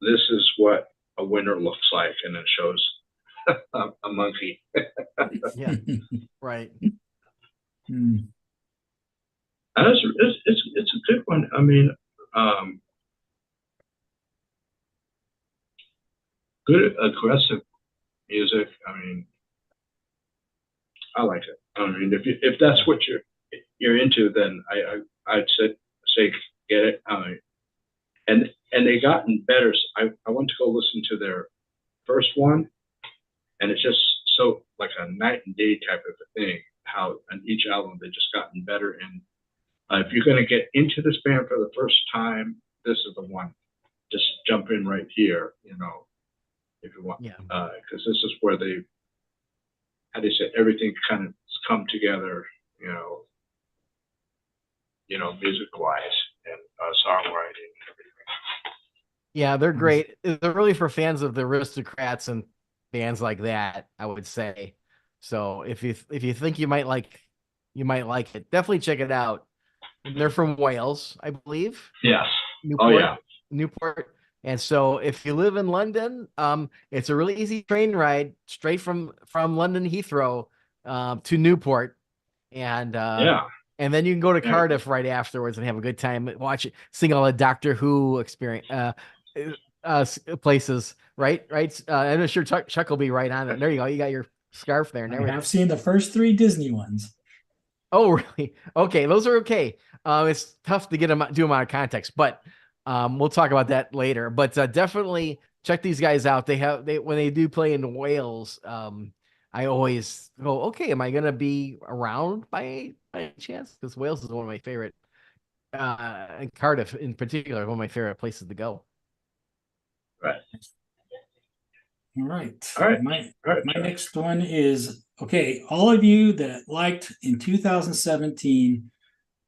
S2: This is what a winter looks like, and it shows a monkey.
S3: Yeah, right.
S1: Mm.
S2: And it's a good one. I mean, good aggressive music. I mean, I like it. I mean, if that's what you're into, then I'd say get it. And they gotten better. I went to go listen to their first one, and it's just so like a night and day type of a thing. How on each album they just gotten better. And if you're going to get into this band for the first time, this is the one. Just jump in right here, if you want.
S3: Yeah.
S2: Because this is where they, how do you say, everything kind of come together, music wise and songwriting and everything.
S3: Yeah, they're great. They're really for fans of the Aristocrats and bands like that, I would say. So if you think you might like it, definitely check it out. And they're from Wales, I believe.
S2: Yes.
S3: Newport,
S2: Oh yeah.
S3: Newport. And so if you live in London, it's a really easy train ride straight from London Heathrow to Newport. And
S2: Yeah.
S3: and then you can go to Cardiff right afterwards and have a good time. Watch it, sing all the Doctor Who experience places, right? I'm sure Chuck will be right on it. There you go. You got your scarf there and
S1: I
S3: everything.
S1: have seen the first 3 Disney ones.
S3: Oh, really? Okay, those are okay. It's tough to do them out of context, but we'll talk about that later. But definitely check these guys out. When they do play in Wales, I always go, okay, am I gonna be around by chance? Because Wales is one of my favorite, and Cardiff in particular, one of my favorite places to go.
S2: Right.
S1: All right.
S2: All right.
S1: My
S2: All right.
S1: next one is, okay, all of you that liked in 2017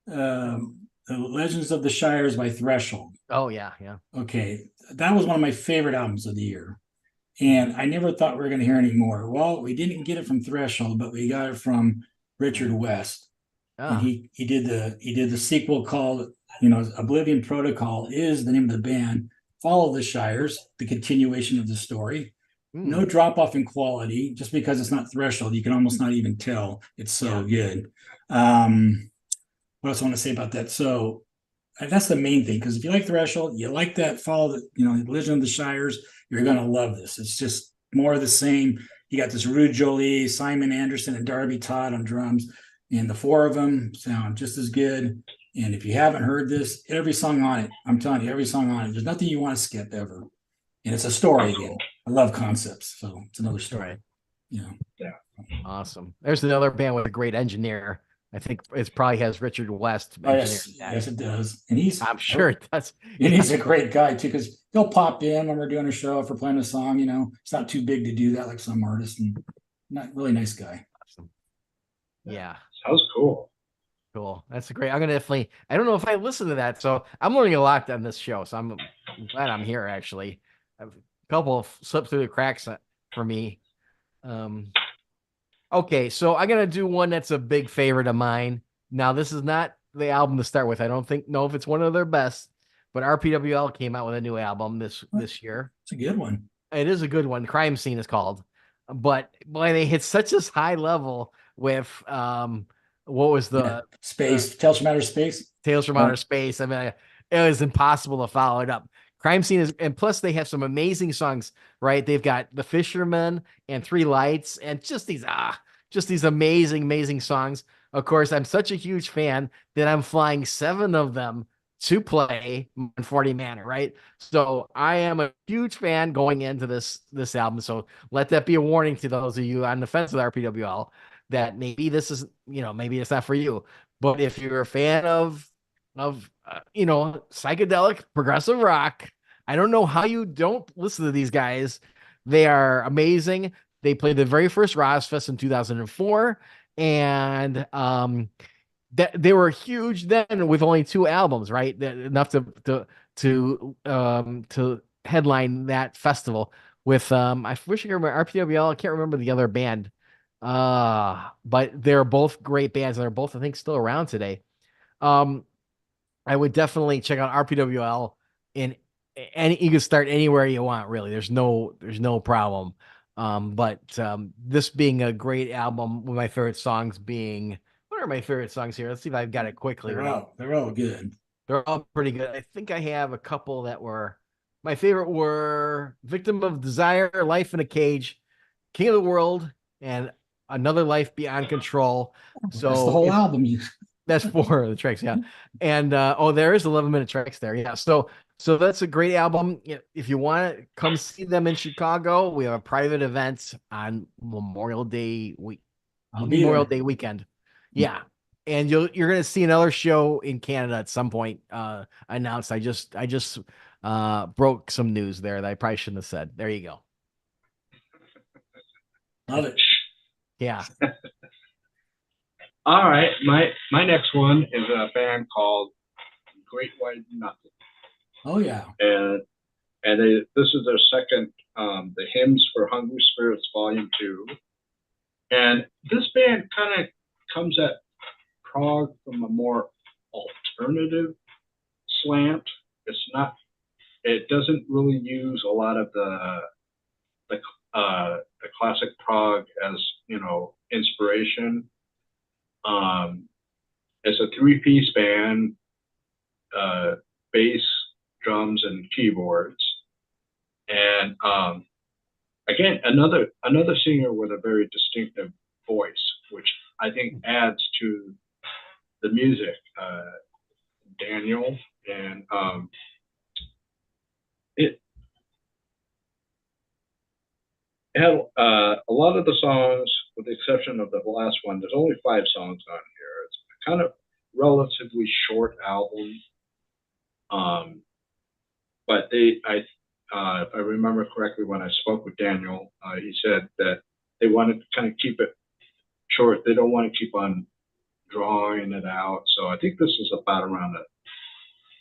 S1: The Legends of the Shires by Threshold.
S3: Oh yeah.
S1: Okay, that was one of my favorite albums of the year. And I never thought we were going to hear any more. Well, we didn't get it from Threshold, but we got it from Richard West. And he did the sequel called, Oblivion Protocol is the name of the band. Follow the Shires, the continuation of the story. No drop off in quality, just because it's not Threshold. You can almost not even tell. It's so good. What else I want to say about that? So that's the main thing, because if you like Threshold, you like that follow the Legend of the Shires, you're gonna love this. It's just more of the same. You got this Rude Jolie, Simon Anderson, and Darby Todd on drums, and the 4 of them sound just as good. And if you haven't heard this, every song on it, I'm telling you, every song on it, there's nothing you want to skip ever. And it's a story again. I love concepts, so it's another story.
S3: Right.
S1: Yeah.
S3: Awesome. There's another band with a great engineer. I think it probably has Richard West
S1: Oh yes,
S3: engineering that.
S1: yes it does. And he's
S3: I'm sure it does.
S1: and
S3: Yeah.
S1: he's a great guy too, because he'll pop in when we're doing a show if we're playing a song. It's not too big to do that like some artists, and not really nice guy.
S3: Awesome. Yeah.
S2: Sounds cool.
S3: Cool. That's great. I'm gonna definitely. I don't know if I listen to that, so I'm learning a lot on this show. So I'm glad I'm here. Actually, a couple of slipped through the cracks for me. Um, okay, so I'm gonna do one that's a big favorite of mine. Now, this is not the album to start with. I don't know if it's one of their best, but RPWL came out with a new album this year.
S1: It's a good one.
S3: It is a good one. Crime Scene is called, but boy, they hit such a high level with what was
S1: Yeah.
S3: the
S1: Space, Tales from Outer Space.
S3: Tales from Outer Space. I mean, it was impossible to follow it up. Crime Scene is, and plus they have some amazing songs, right? They've got The Fisherman and Three Lights, and just these amazing, amazing songs. Of course, I'm such a huge fan that I'm flying 7 of them to play Monforti Manor, right? So I am a huge fan going into this album. So let that be a warning to those of you on the fence with RPWL that maybe this is, maybe it's not for you. But if you're a fan of psychedelic progressive rock, I don't know how you don't listen to these guys. They are amazing. They played the very first Fest in 2004, and that they were huge then with only 2 albums, right? Enough to headline that festival with I wish I could remember RPWL. I can't remember the other band. But they're both great bands, and they're both, I think, still around today. Um, I would definitely check out RPWL in any, you can start anywhere you want, really. There's no problem. But this being a great album, with my favorite songs being, what are my favorite songs here? Let's see if I've got it quickly, right?
S1: They're all good.
S3: They're all pretty good. I think I have a couple that were my favorite were Victim of Desire, Life in a Cage, King of the World, and Another Life Beyond Control.
S1: That's the
S3: So
S1: whole
S3: if
S1: album.
S3: that's 4 of the tracks, yeah. And there is 11-minute tracks there, yeah. So that's a great album. If you want to come see them in Chicago, we have a private event on Memorial Day week,
S1: I'll be
S3: Memorial
S1: there.
S3: Day weekend. Yeah. And you're gonna see another show in Canada at some point announced. I just broke some news there that I probably shouldn't have said. There you go.
S1: Love it.
S3: Yeah.
S2: All right, my next one is a band called Great White Nothing,
S1: Oh yeah.
S2: and this is their second, the Hymns for Hungry Spirits Volume 2, and this band kind of comes at prog from a more alternative slant. It doesn't really use a lot of the classic prog as inspiration. Um, it's a 3-piece band, bass, drums, and keyboards, and again another singer with a very distinctive voice, which I think adds to the music. Daniel, and it had a lot of the songs, with the exception of the last one. There's only 5 songs on here. It's kind of relatively short album, but if I remember correctly, when I spoke with Daniel, he said that they wanted to kind of keep it short. They don't want to keep on drawing it out. So I think this is about around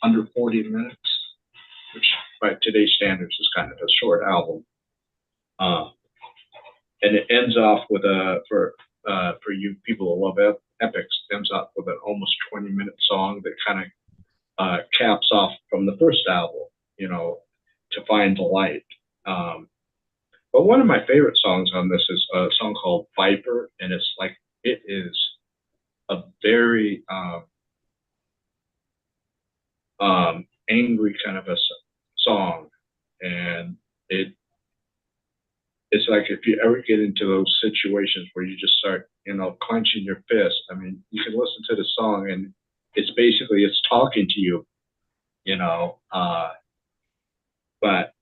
S2: under 40 minutes, which by today's standards is kind of a short album. And it ends off with for you people who love epics, ends up with an almost 20-minute song that kind of caps off from the first album, To Find the Light. But one of my favorite songs on this is a song called Viper, and it is a very angry kind of a song, and it's like if you ever get into those situations where you just start, clenching your fist. I mean, you can listen to the song, and it's talking to you, you know. But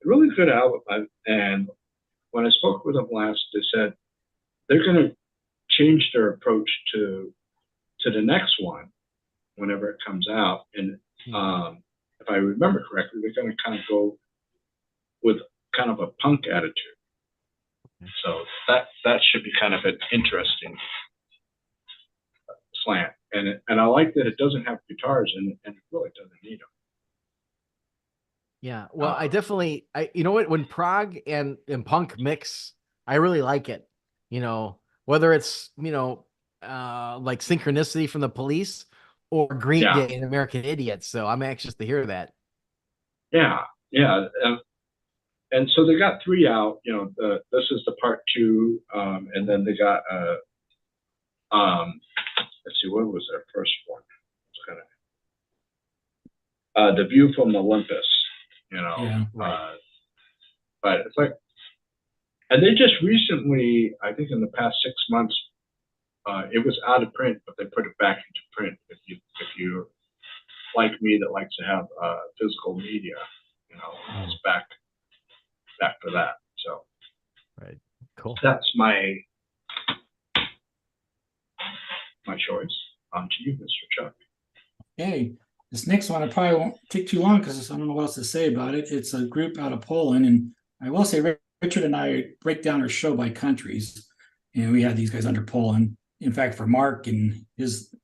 S2: really good album. And when I spoke with them last, they said they're going to change their approach to to the next one whenever it comes out. And if I remember correctly, they're going to kind of go with kind of a punk attitude. So that should be kind of an interesting slant. And I like that it doesn't have guitars in it, and it really doesn't need them.
S3: Yeah, well, you know what, when prog and punk mix, I really like it. You know, whether it's, like Synchronicity from the Police or Green Day and American Idiot. So I'm anxious to hear that.
S2: Yeah, yeah. And so they got 3 out. This is the part 2, and then they got let's see, what was their first one? It's kind of The View from Olympus.
S1: Yeah,
S3: right.
S2: But it's like, and they just recently, I think in the past 6 months, it was out of print, but they put it back into print. If you like me that likes to have physical media, it's back for that. So,
S3: right, cool.
S2: That's my choice. On to you, Mr. Chuck.
S1: Hey, this next one I probably won't take too long because I don't know what else to say about it. It's a group out of Poland, and I will say Richard and I break down our show by countries, and we had these guys under Poland. In fact, for Mark and his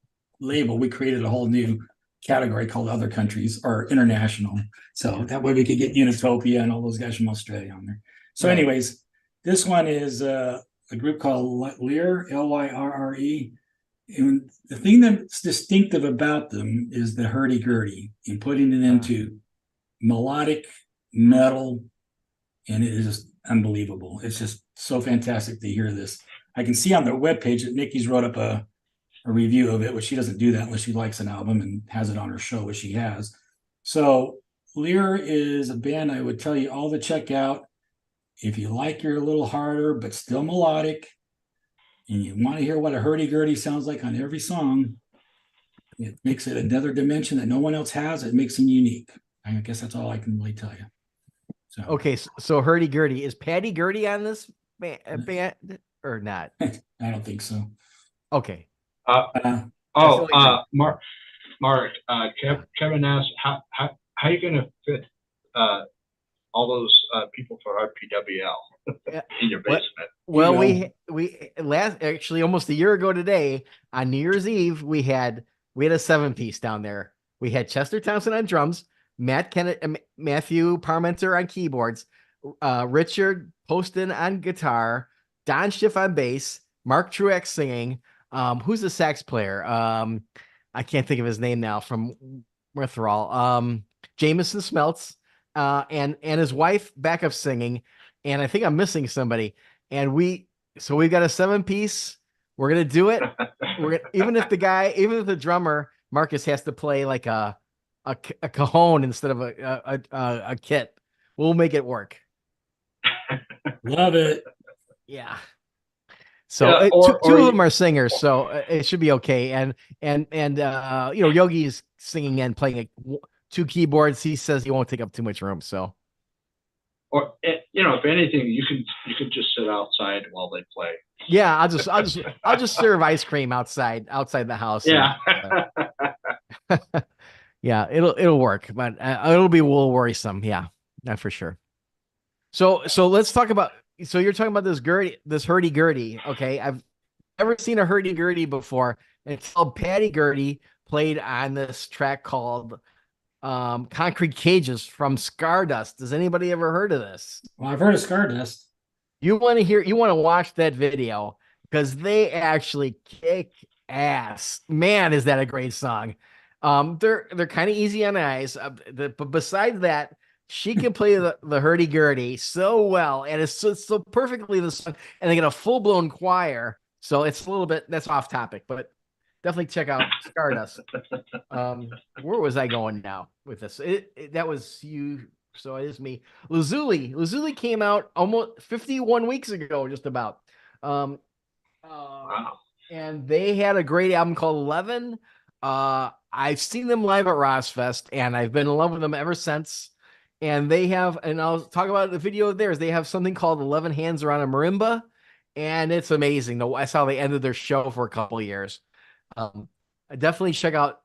S1: label, we created a whole new category called Other Countries or International. So that way we could get Unitopia and all those guys from Australia on there. So, anyways, this one is a group called Lyre, Lyrre. And the thing that's distinctive about them is the hurdy-gurdy and putting it into melodic metal, and it is just unbelievable. It's just so fantastic to hear this. I can see on their webpage that Nikki's wrote up a review of it, which she doesn't do that unless she likes an album and has it on her show, which she has. So Lyre is a band I would tell you all to check out if you like your a little harder but still melodic, and you want to hear what a hurdy-gurdy sounds like on every song. It makes it another dimension that no one else has. It makes them unique. I guess that's all I can really tell you. So
S3: okay, so hurdy-gurdy, is Patty Gurdy on this band or not?
S1: I don't think so.
S3: Okay.
S2: Mark, Kevin asked how are you going to fit all those people for RPWL in your basement?
S3: Well, we actually almost a year ago today on New Year's Eve we had a 7-piece down there. We had Chester Thompson on drums, Matthew Parmenter on keyboards, Richard Poston on guitar, Don Schiff on bass, Mark Truex singing. Who's the sax player? I can't think of his name now, from Withdrawal. Jameson Smeltz, and his wife backup singing, and I think I'm missing somebody. And we've got a 7-piece. We're gonna do it. Even if the drummer Marcus has to play like a cajon instead of a kit, we'll make it work.
S1: Love it.
S3: Yeah. So two of them are singers, so it should be okay. And Yogi is singing and playing 2 keyboards. He says he won't take up too much room. So,
S2: or if anything, you can just sit outside while they play.
S3: Yeah, I'll just serve ice cream outside the house.
S2: Yeah.
S3: Yeah, it'll work, but it'll be a little worrisome. Yeah, not for sure. So let's talk about. So you're talking about this hurdy-gurdy. Okay, I've never seen a hurdy-gurdy before until Patty Gurdy played on this track called Concrete Cages from Stardust. Does anybody ever heard of this?
S1: Well, I've heard of Stardust.
S3: You want to watch that video because they actually kick ass. Man, is that a great song. They're kind of easy on the eyes. But besides that, she can play the hurdy-gurdy so well, and it's so perfectly the song, and they get a full-blown choir. So it's a little bit, that's off topic, but definitely check out Stardust. Where was I going now with this? That was you. So it is me. Lazuli came out almost 51 weeks ago, just about.
S2: Wow.
S3: And they had a great album called 11. I've seen them live at Rossfest, and I've been in love with them ever since. And they have, and I'll talk about the video of theirs. They have something called 11 Hands Around a Marimba, and it's amazing. I saw they ended their show for a couple of years. definitely check out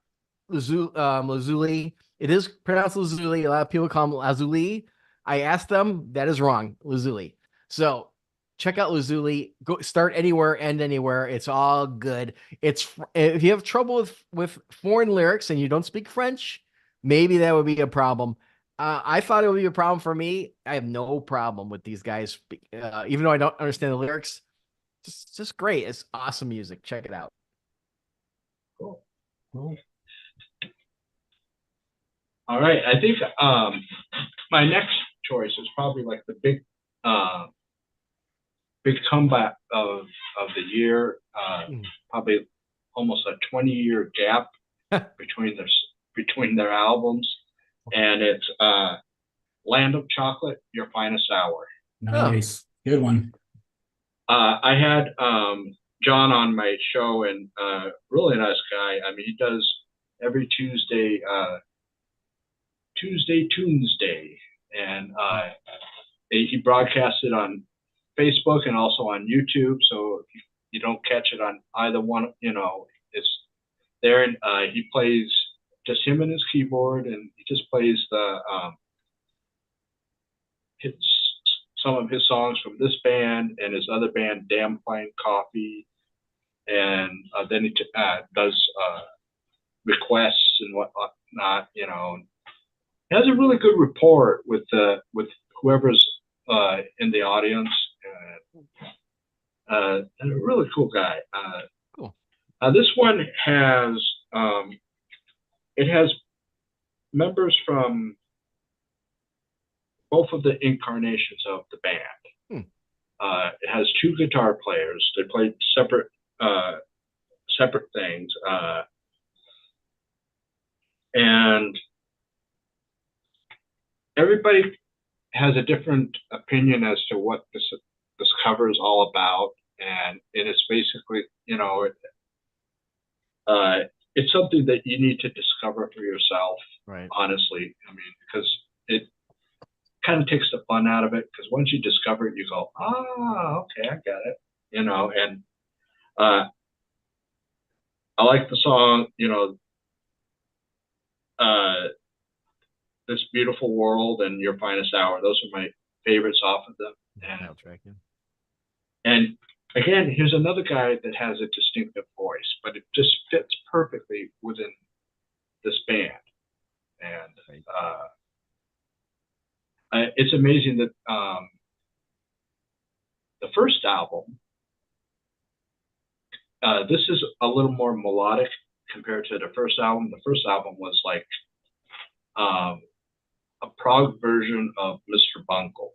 S3: Lazuli. It is pronounced Lazuli. A lot of people call him Lazuli. I asked them, that is wrong, Lazuli. So check out Lazuli. Go start anywhere, end anywhere. It's all good. If you have trouble with foreign lyrics and you don't speak French, maybe that would be a problem. I thought it would be a problem for me. I have no problem with these guys, even though I don't understand the lyrics. Just great. It's awesome music. Check it out.
S2: Cool.
S1: Cool.
S2: All right. I think my next choice is probably like the big comeback of the year. Probably almost a 20-year gap between their albums, and it's Land of Chocolate, Your Finest Hour.
S1: Nice. Good one.
S2: I had John on my show, and really nice guy. I mean, he does every Tuesday Tuesday, and he broadcasts it on Facebook and also on YouTube. So if you don't catch it on either one, it's there. And he plays just him and his keyboard, and he just plays some of his songs from this band and his other band, Damn Fine Coffee, and then he does requests and whatnot. He has a really good rapport with whoever's in the audience. And a really cool guy.
S3: Cool.
S2: This one has it has members from both of the incarnations of the band. It has two guitar players. They play separate things, and everybody has a different opinion as to what this cover is all about, and it is basically, it's something that you need to discover for yourself.
S3: Right.
S2: Honestly, I mean, because it kind of takes the fun out of it. Because once you discover it, you go, okay, I got it. And I like the song, This Beautiful World and Your Finest Hour. Those are my favorites off of them. And again, here's another guy that has a distinctive voice, but it just fits perfectly within this band. And it's amazing that the first album, this is a little more melodic compared to the first album. The first album was like a prog version of Mr. Bungle.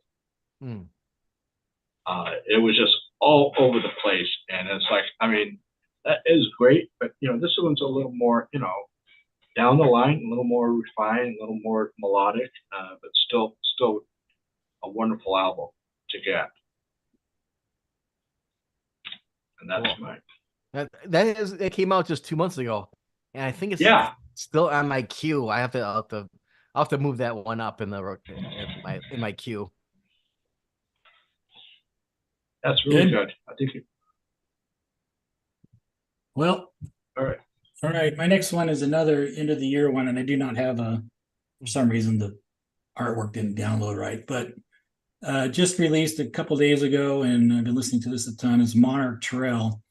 S2: It was just all over the place, and it's like, I mean, that is great, but this one's a little more, down the line, a little more refined, a little more melodic, but still a wonderful album to get. And that's
S3: cool.
S2: mine.
S3: That came out just 2 months ago, and I think it's still on my queue. I'll have to move that one up in my queue.
S2: That's really good. I think.
S1: Well,
S2: all
S1: right. My next one is another end of the year one, and I do not have for some reason the artwork didn't download right, but just released a couple days ago, and I've been listening to this a ton. Is Monarch Trail.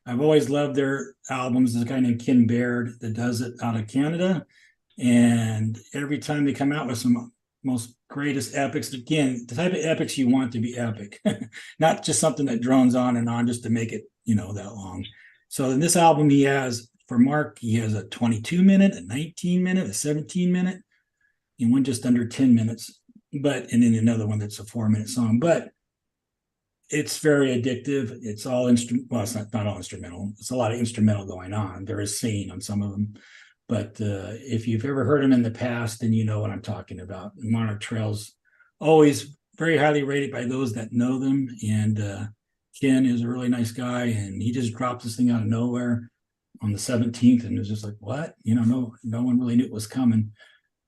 S1: I've always loved their albums. There's a guy named Ken Baird that does it out of Canada, and every time they come out with some most greatest epics, again, the type of epics you want to be epic, not just something that drones on and on just to make it, that long. So in this album, he has, for Mark, he has a 22-minute, a 19-minute, a 17-minute, and one just under 10 minutes, and then another one that's a 4-minute song. But it's very addictive. It's all well, it's not all instrumental. It's a lot of instrumental going on. There is singing on some of them. But if you've ever heard him in the past, then you know what I'm talking about. Monarch Trail's always very highly rated by those that know them. And Ken is a really nice guy, and he just dropped this thing out of nowhere on the 17th, and it was just like, what? No one really knew it was coming.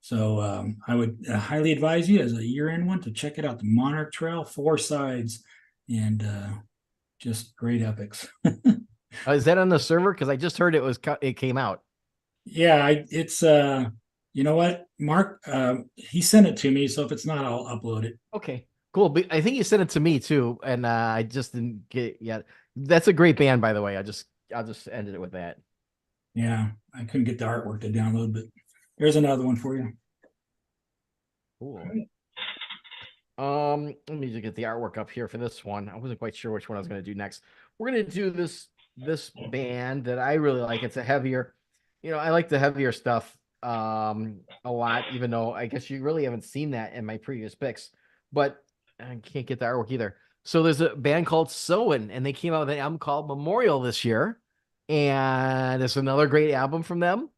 S1: So I would highly advise you as a year-end one to check it out. The Monarch Trail, 4 sides, and just great epics.
S3: Is that on the server? Because I just heard it came out.
S1: Yeah, it's you know what, Mark, he sent it to me, so if it's not, I'll upload it.
S3: Okay, cool. But I think you sent it to me too, and I just didn't get it yet. That's a great band, by the way. I'll just ended it with that.
S1: Yeah, I couldn't get the artwork to download, but there's another one for you.
S3: Cool. Let me just get the artwork up here for this one. I wasn't quite sure which one I was going to do next. We're going to do this band that I really like. It's a heavier, I like the heavier stuff a lot, even though I guess you really haven't seen that in my previous picks, but I can't get the artwork either. So there's a band called Soen, and they came out with an album called Memorial this year, and it's another great album from them.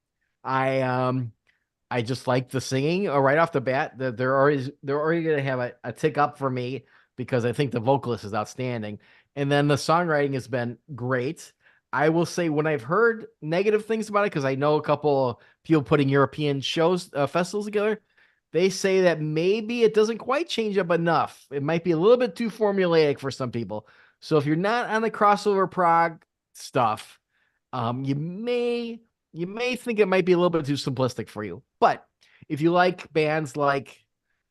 S3: I just like the singing right off the bat. They're already going to have a tick up for me because I think the vocalist is outstanding. And then the songwriting has been great. I will say when I've heard negative things about it, because I know a couple people putting European shows, festivals together, they say that maybe it doesn't quite change up enough. It might be a little bit too formulaic for some people. So if you're not on the crossover prog stuff, you may think it might be a little bit too simplistic for you. But if you like bands like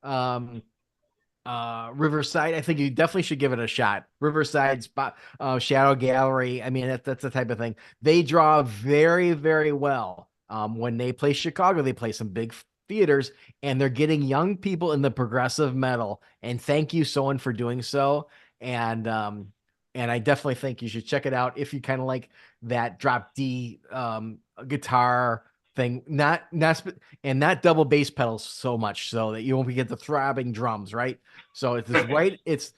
S3: Riverside, I think you definitely should give it a shot. Riverside's Shadow Gallery. I mean, that's the type of thing. They draw very, very well. When they play Chicago, they play some big theaters, and they're getting young people in the progressive metal. And thank you, Soen, for doing so. And I definitely think you should check it out if you kind of like that drop D guitar thing, not double bass pedals so much so that you won't get the throbbing drums, right? So it's just right. It's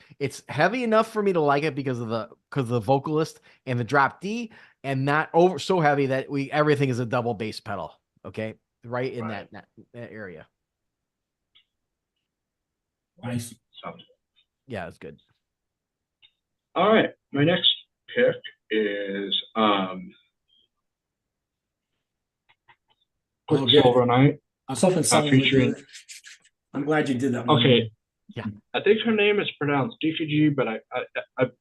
S3: heavy enough for me to like it because of the vocalist and the drop D, and not over so heavy that everything is a double bass pedal. Okay, right in that area.
S1: Nice.
S3: Yeah, it's good.
S2: All right, my next pick is Quicksilver Night.
S1: I was hoping something
S2: featuring.
S1: I'm glad you did that one.
S2: Okay,
S3: yeah,
S2: I think her name is pronounced DFG, but I've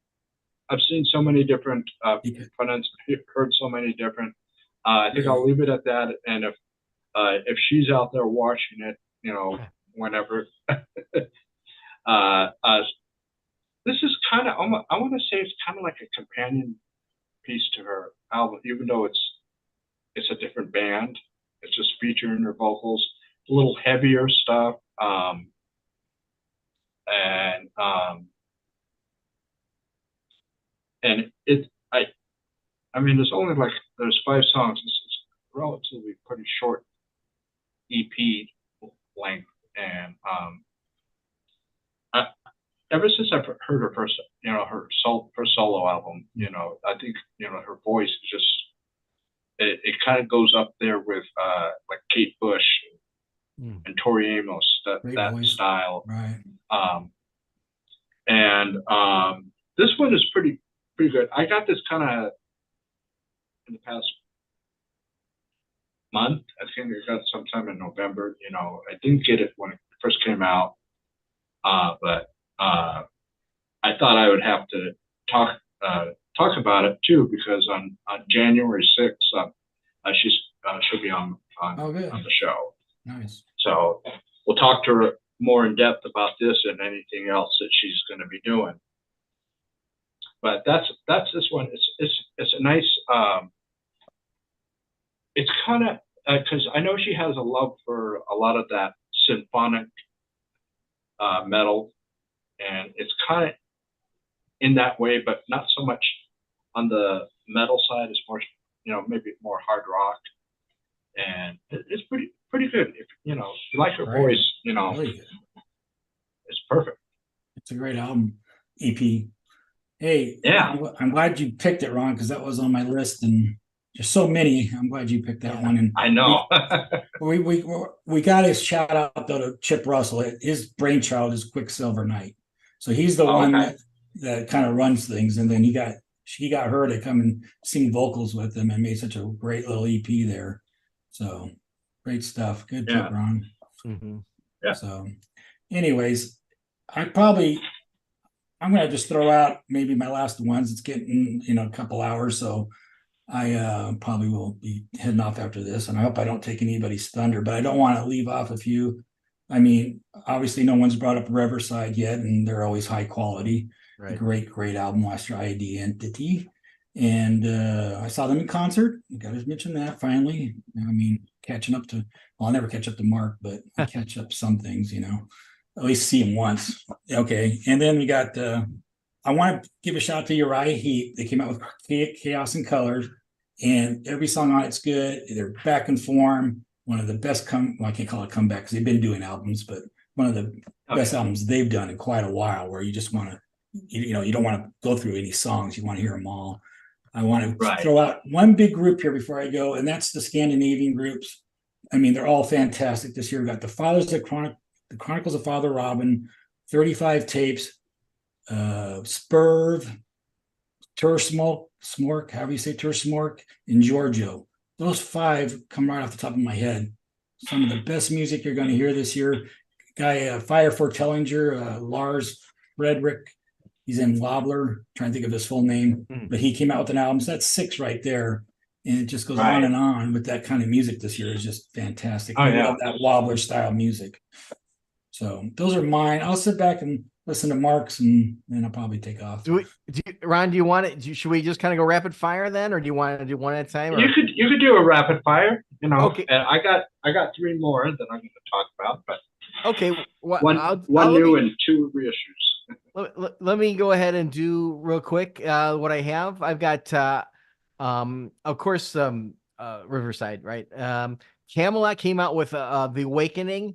S2: seen so many different heard so many different. I think I'll leave it at that. And if she's out there watching it, whenever. This is kind of, I want to say it's kind of like a companion piece to her album, even though it's a different band. It's just featuring her vocals, a little heavier stuff, and I mean, there's 5 songs. It's relatively pretty short EP length, and ever since I've heard her first, her solo album, I think, her voice is just, it kind of goes up there with like Kate Bush and Tori Amos, that style.
S1: Right.
S2: And this one is pretty good. I got this kind of in the past month. I think I got it sometime in November. I didn't get it when it first came out, but I thought I would have to talk about it too, because on January 6th, she'll be on the show.
S1: Nice.
S2: So we'll talk to her more in depth about this and anything else that she's going to be doing. But that's this one. It's a nice. It's kind of because I know she has a love for a lot of that symphonic metal, and it's kind of in that way, but not so much on the metal side. It's more, maybe more hard rock, and it's pretty good. If you like her voice,
S1: really good.
S2: It's perfect.
S1: It's a great album, EP. Hey,
S2: yeah,
S1: I'm glad you picked it, Ron, because that was on my list, and there's so many. I'm glad you picked that one. And
S2: I know.
S1: we got his shout out though to Chip Russell. His brainchild is Quicksilver Night, so he's the one that kind of runs things. And then he got her to come and sing vocals with him, and made such a great little EP there. So great stuff. Good pick, Ron.
S3: Mm-hmm.
S2: Yeah.
S1: So, anyways, I'm going to just throw out maybe my last ones. It's getting, a couple hours. So I probably will be heading off after this, and I hope I don't take anybody's thunder, but I don't want to leave off a few. I mean, obviously, no one's brought up Riverside yet, and they're always high quality. A
S3: Right.
S1: great, great album last year, Identity. And I saw them in concert. Got to mention that finally. I mean, catching up to, well, I'll never catch up to Mark, but I catch up some things, at least see him once. Okay. And then we got, I want to give a shout out to Uriah Heep. They came out with Chaos and Colors, and every song on it's good. They're back in form. One of the best well, I can't call it comeback because they've been doing albums, but one of the best albums they've done in quite a while, where you just want to, you don't want to go through any songs. You want to hear them all. I want to throw out one big group here before I go, and that's the Scandinavian groups. I mean, they're all fantastic this year. We got the the Chronicles of Father Robin, 35 tapes, Spurv, Smork, however you say Smork, and Giorgio. Those five come right off the top of my head. Some of the best music you're going to hear this year. Guy, Fire for Tellinger, Lars Frederick. He's in Wobbler, trying to think of his full name, but he came out with an album. So that's six right there. And it just goes on and on with that kind of music this year is just fantastic. I love that Wobbler style music. So those are mine. I'll sit back and listen to Mark's, and then I'll probably take off.
S3: Ron, do you want it? Should we just kind of go rapid fire then, or do you want to do one at a time? Or?
S2: You could do a rapid fire.
S3: Okay.
S2: I got three more that I'm going to talk about, but
S3: okay,
S2: one new and two reissues.
S3: Let me go ahead and do real quick what I have. I've got, of course, Riverside, right? Camelot came out with The Awakening.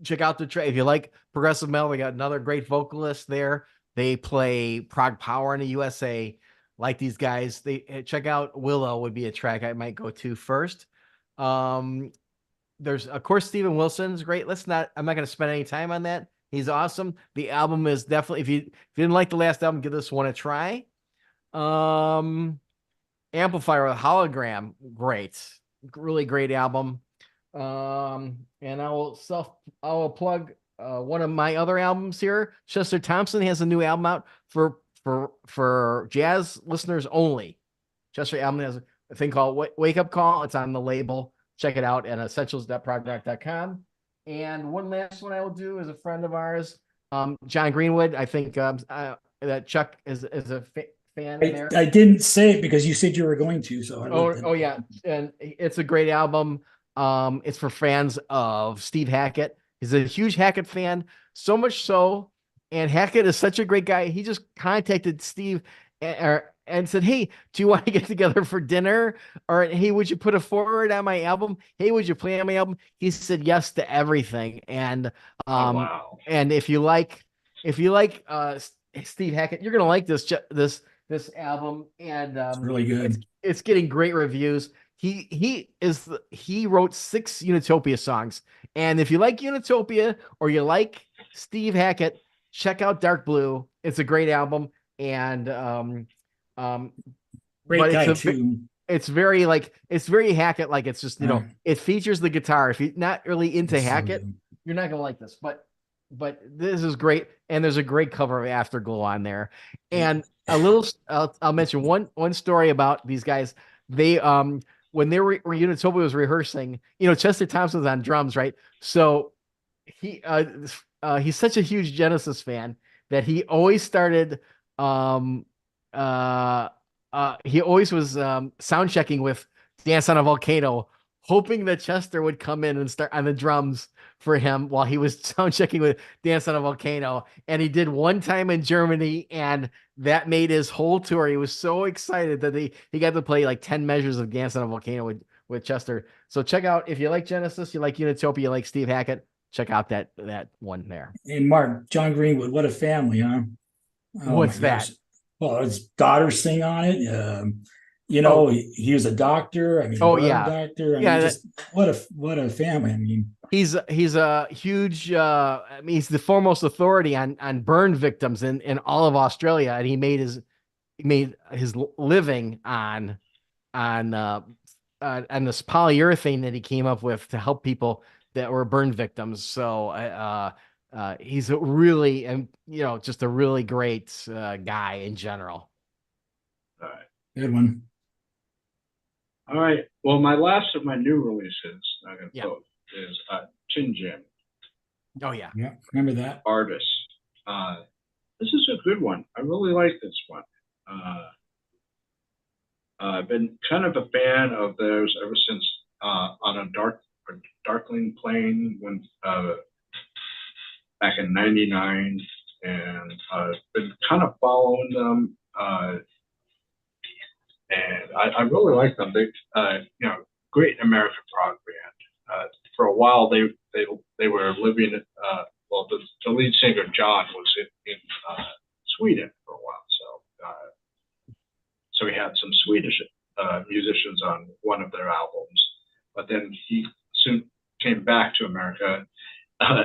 S3: Check out the track if you like progressive metal. We got another great vocalist there. They play prog power in the USA. Like these guys, they check out Willow would be a track I might go to first. There's of course Steven Wilson's great. I'm not going to spend any time on that. He's awesome. The album is definitely, if you didn't like the last album, give this one a try. Amplifier with Hologram, great, really great album. And I will plug one of my other albums here. Chester Thompson has a new album out for jazz listeners only. Chester album has a thing called Wake Up Call. It's on the label. Check it out at essentials.progrock.com. And one last one I will do is a friend of ours, John Greenwood. I think that Chuck is a fan there.
S1: I didn't say it because you said you were going to. So
S3: yeah, and it's a great album. It's for fans of Steve Hackett. He's a huge Hackett fan, so much so, and Hackett is such a great guy. He just contacted Steve and said, "Hey, do you want to get together for dinner?" Or, "Hey, would you put a forward on my album? Hey, would you play on my album?" He said yes to everything. And
S2: wow.
S3: And if you like Steve Hackett, you're gonna like this album. And
S1: it's really good.
S3: It's getting great reviews. He wrote 6 Unitopia songs, and if you like Unitopia or you like Steve Hackett, check out Dark Blue. It's a great album, and
S1: great guy too.
S3: It's very Hackett, like it's just it features the guitar. If you're not really into Hackett, you're not gonna like this, but this is great, and there's a great cover of Afterglow on there. And a little, I'll mention one story about these guys. They when they were Unitopia was rehearsing, Chester Thompson's on drums, right? So he's such a huge Genesis fan that he always started he always was sound checking with Dance on a Volcano, hoping that Chester would come in and start on the drums for him while he was sound checking with Dance on a Volcano. And he did one time in Germany, and that made his whole tour. He was so excited that he got to play like 10 measures of Dance on a Volcano with Chester. So check out, if you like Genesis, you like Unitopia, you like Steve Hackett, check out that one there.
S1: And Mark, John Greenwood, what a family, huh?
S3: Oh, what's that?
S1: Gosh. Well, his daughters sing on it. He was a doctor. I mean, doctor. What a family. I mean,
S3: he's a huge. He's the foremost authority on burn victims in all of Australia, and he made his living on this polyurethane that he came up with to help people that were burn victims. So he's really, just a really great guy in general.
S2: All right.
S1: Good one.
S2: All right. Well, my last of my new releases I'm gonna
S3: Yeah.
S2: put is Chin Jin,
S3: Oh yeah.
S1: Yeah, remember that?
S2: artist. Uh, this is a good one. I really like this one. Uh, I've been kind of a fan of theirs ever since on a Darkling Plane when back in '99, and I've been kind of following them. And I really like them. They, great American prog band. For a while, they were living. Well, the lead singer John was in Sweden for a while, so we had some Swedish musicians on one of their albums. But then he soon came back to America. A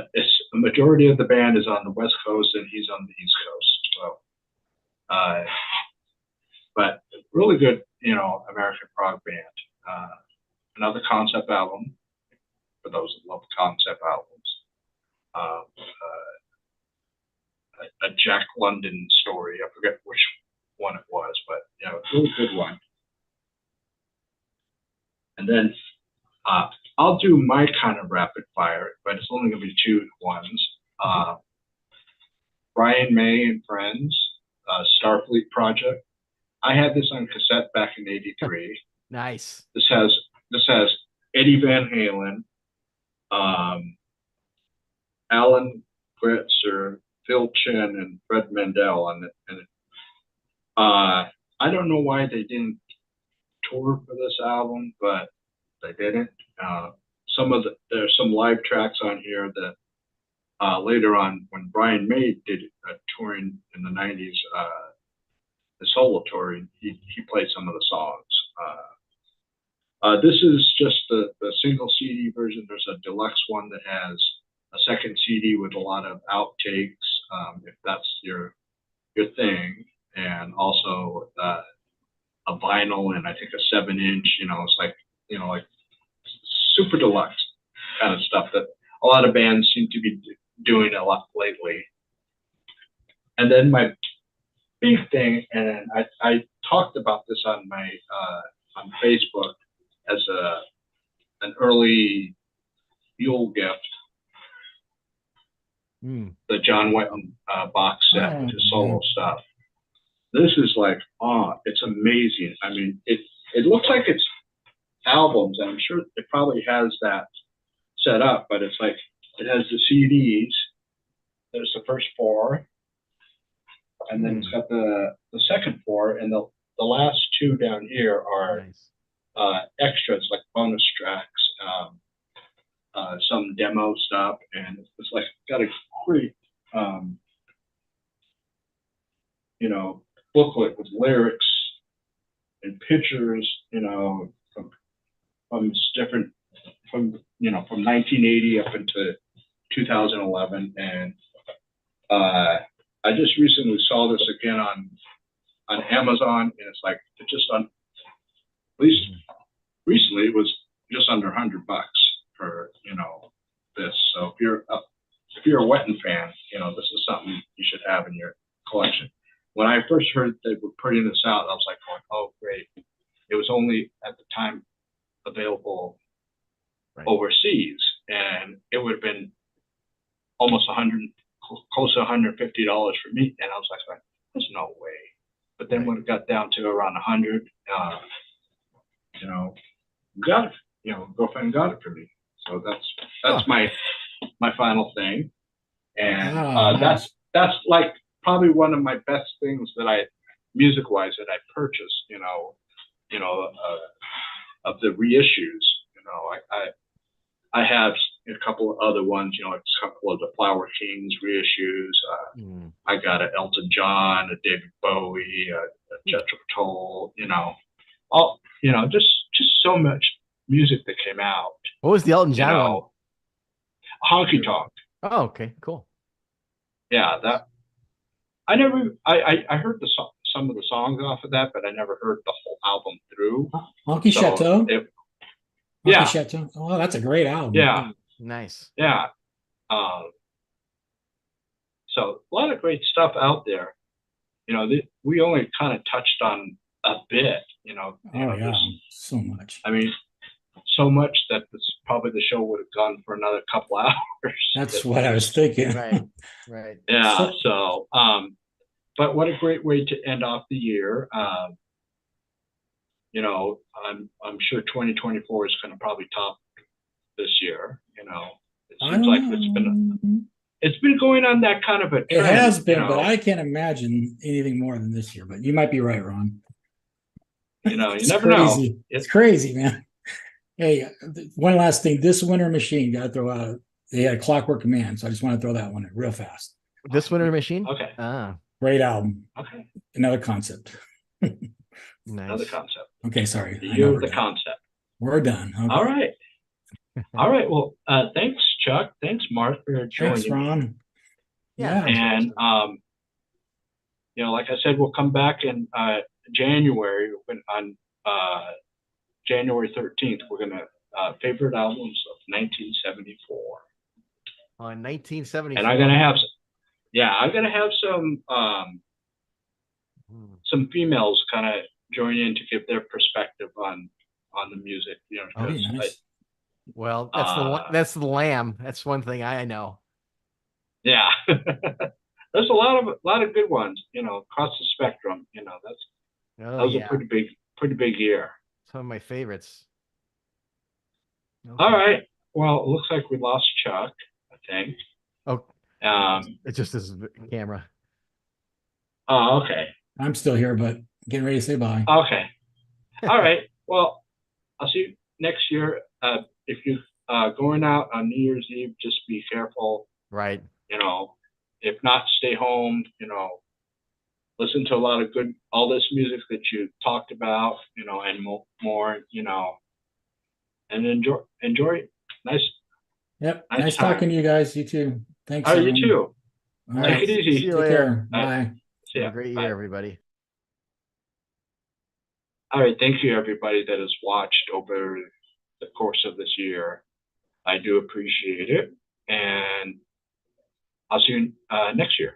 S2: majority of the band is on the West Coast, and he's on the East Coast. So, but really good, American prog band. Uh, Another concept album for those that love concept albums. Um, a Jack London story. I forget which one it was, but really good one. And then I'll do my kind of rapid fire, but it's only going to be two ones. Brian May and Friends, Starfleet Project. I had this on cassette back in '83.
S3: Nice.
S2: This has Eddie Van Halen, Alan Gretzer, Phil Chin, and Fred Mendel on it. And I don't know why they didn't tour for this album, but they didn't. There's some live tracks on here that later on, when Brian May did a touring in the '90s, the solo touring, he played some of the songs. This is just the single CD version. There's a deluxe one that has a second CD with a lot of outtakes, if that's your thing, and also a vinyl and I think a 7-inch. It's like super deluxe kind of stuff that a lot of bands seem to be doing a lot lately. And then my big thing, and I talked about this on my on Facebook as an early Yule gift, the John Wetton box set with his solo stuff. This is like, it's amazing. I mean, it looks like it's albums, and I'm sure it probably has that set up, but it's like it has the CDs. There's the first four, and then it's got the second four, and the last two down here are extras, like bonus tracks, some demo stuff, and it's like got a great booklet with lyrics and pictures, from different from 1980 up into 2011, and I just recently saw this again on Amazon, and it's like it just on at least recently it was just under $100 for this. So if you're a Wetton fan, this is something you should have in your collection. When I first heard they were putting this out, I was like going, oh great. It was only at the time available overseas, and it would have been almost close to $150 for me, and I was like, there's no way. But then when it got down to around 100, got it. Girlfriend got it for me. So that's my final thing, and that's like probably one of my best things that music wise that I purchased. Of the reissues. I have a couple of other ones, like a couple of the Flower Kings reissues. I got an Elton John, a David Bowie, a Jethro Tull, all just so much music that came out.
S3: What was the Elton John one?
S2: Honky Tonk.
S3: Oh, okay, cool.
S2: Yeah, that I never. I heard some of the songs off of that, but I never heard the whole album through.
S1: Honky Chateau.
S2: Yeah.
S1: Chateau. Oh, that's a great album.
S2: Yeah.
S3: Nice.
S2: Yeah. So a lot of great stuff out there. We only kind of touched on a bit,
S1: Oh yeah,
S2: just,
S1: so much.
S2: I mean, so much that probably the show would have gone for another couple hours.
S1: That's
S2: at
S1: what I was
S2: least.
S1: thinking.
S3: Right. Right.
S2: Yeah.
S1: So
S2: So, but what a great way to end off the year. I'm sure 2024 is going to probably top this year. It
S1: I
S2: seems
S1: don't
S2: like it's been going on that kind of a
S1: It
S2: trend.
S1: has been, but I can't imagine anything more than this year. But you might be right, Ron.
S2: You
S1: It's
S2: never know.
S1: crazy. It's crazy, man. Hey, one last thing. This Winter Machine got to throw out. They had Clockwork Man, so I just want to throw that one in real fast.
S3: This Winter Machine.
S2: Okay.
S1: Great album.
S2: Okay.
S1: Another concept.
S2: Another
S3: Nice.
S2: concept.
S1: Okay, sorry.
S2: The
S1: I know
S2: year of
S1: we're
S2: the
S1: done.
S2: concept.
S1: We're done. Okay.
S2: All right. All right. Well, thanks, Chuck. Thanks, Mark, for
S1: Thanks,
S2: joining me.
S1: Ron.
S3: Yeah.
S1: Yeah.
S2: And like I said, we'll come back in January on January 13th. We're gonna favorite albums of 1974.
S3: On 1974.
S2: And I'm gonna have some females kind of join in to give their perspective on the music.
S1: Okay,
S2: because
S1: nice.
S3: Well, that's the Lamb. That's one thing I know.
S2: yeah, there's a lot of good ones. Across the spectrum. That was a pretty big year.
S3: Some of my favorites. Okay.
S2: All right. Well, it looks like we lost Chuck, I think.
S3: Oh, it's just his camera.
S2: Oh, okay.
S1: I'm still here, but getting ready to say bye.
S2: Okay. All right. Well, I'll see you next year. If you're going out on New Year's Eve, just be careful.
S3: Right.
S2: If not, stay home. Listen to a lot of all this music that you talked about. And more. And enjoy. Nice.
S1: Yep.
S2: Nice
S1: Nice
S2: time.
S1: talking to you guys. You too. Thanks.
S2: All right, you
S1: everyone.
S2: too.
S1: All
S2: Take
S1: right.
S2: it easy.
S3: See you
S1: Take
S3: later.
S1: care.
S2: All right.
S1: Bye.
S2: See ya.
S3: Have a great
S2: Bye.
S3: year, everybody.
S2: All right. Thank you, everybody that has watched over the course of this year. I do appreciate it. And I'll see you next year.